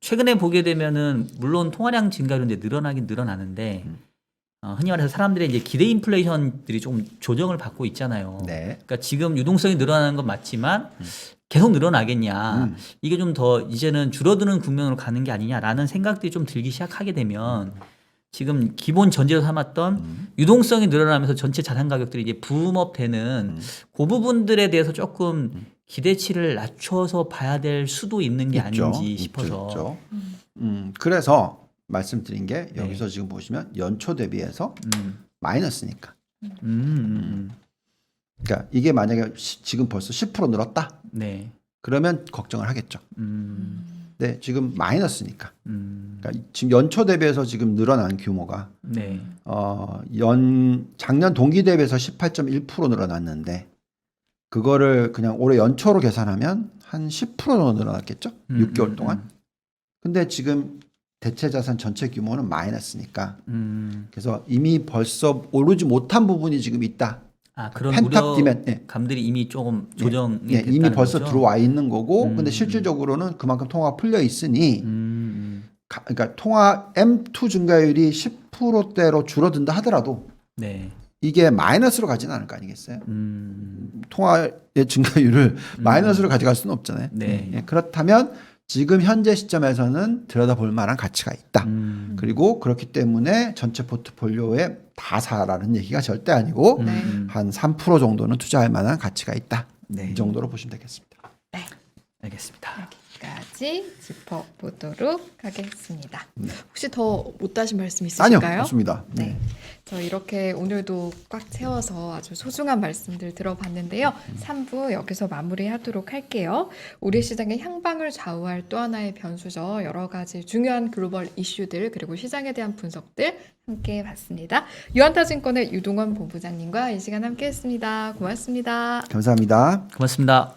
C: 최근에 보게 되면은 물론 통화량 증가로 이제 늘어나긴 늘어나는데 흔히 말해서 사람들의 이제 기대 인플레이션들이 조금 조정을 받고 있잖아요.
B: 네.
C: 그러니까 지금 유동성이 늘어나는 건 맞지만 계속 늘어나겠냐. 이게 좀 더 이제는 줄어드는 국면으로 가는 게 아니냐라는 생각들이 좀 들기 시작하게 되면 지금 기본 전제로 삼았던 유동성이 늘어나면서 전체 자산 가격들이 이제 붐업 되는 그 부분들에 대해서 조금 기대치를 낮춰서 봐야 될 수도 있는 게
B: 있죠.
C: 아닌지 싶어서.
B: 있죠. 그래서 말씀드린 게
C: 네.
B: 여기서 지금 보시면 연초 대비해서 마이너스니까. 그러니까 이게 만약에 지금 벌써 10% 늘었다.
C: 네.
B: 그러면 걱정을 하겠죠. 네, 지금 마이너스니까.
C: 음.
B: 그러니까 지금 연초 대비해서 지금 늘어난 규모가
C: 네.
B: 작년 동기 대비해서 18.1% 늘어났는데 그거를 그냥 올해 연초로 계산하면 한 10% 정도 늘어났겠죠? 6개월 동안. 근데 지금 대체 자산 전체 규모는 마이너스니까. 그래서 이미 벌써 오르지 못한 부분이 지금 있다.
C: 아, 그런
B: 펜탑 디맨. 네.
C: 감들이 이미 조금 조정이
B: 네,
C: 됐다는
B: 이미 벌써
C: 거죠?
B: 들어와 있는 거고, 근데 실질적으로는 그만큼 통화가 풀려 있으니, 그러니까 통화 M2 증가율이 10%대로 줄어든다 하더라도
C: 네.
B: 이게 마이너스로 가지는 않을 거 아니겠어요? 통화의 증가율을 마이너스로 가져갈 수는 없잖아요.
C: 네.
B: 예, 그렇다면 지금 현재 시점에서는 들여다볼 만한 가치가 있다. 그리고 그렇기 때문에 전체 포트폴리오에 다 사라는 얘기가 절대 아니고
A: 네.
B: 한 3% 정도는 투자할 만한 가치가 있다.
C: 네.
B: 이 정도로 보시면 되겠습니다.
C: 알겠습니다.
A: 여기까지 짚어보도록 하겠습니다.
B: 네.
A: 혹시 더 못하신 말씀
B: 아니요,
A: 있으실까요?
B: 없습니다.
A: 네. 저 이렇게 오늘도 꽉 채워서 아주 소중한 말씀들 들어봤는데요. 3부 여기서 마무리하도록 할게요. 우리 시장의 향방을 좌우할 또 하나의 변수죠. 여러 가지 중요한 글로벌 이슈들 그리고 시장에 대한 분석들 함께 봤습니다. 유한타증권의 유동원 본부장님과 이 시간 함께했습니다. 고맙습니다.
B: 감사합니다.
C: 고맙습니다.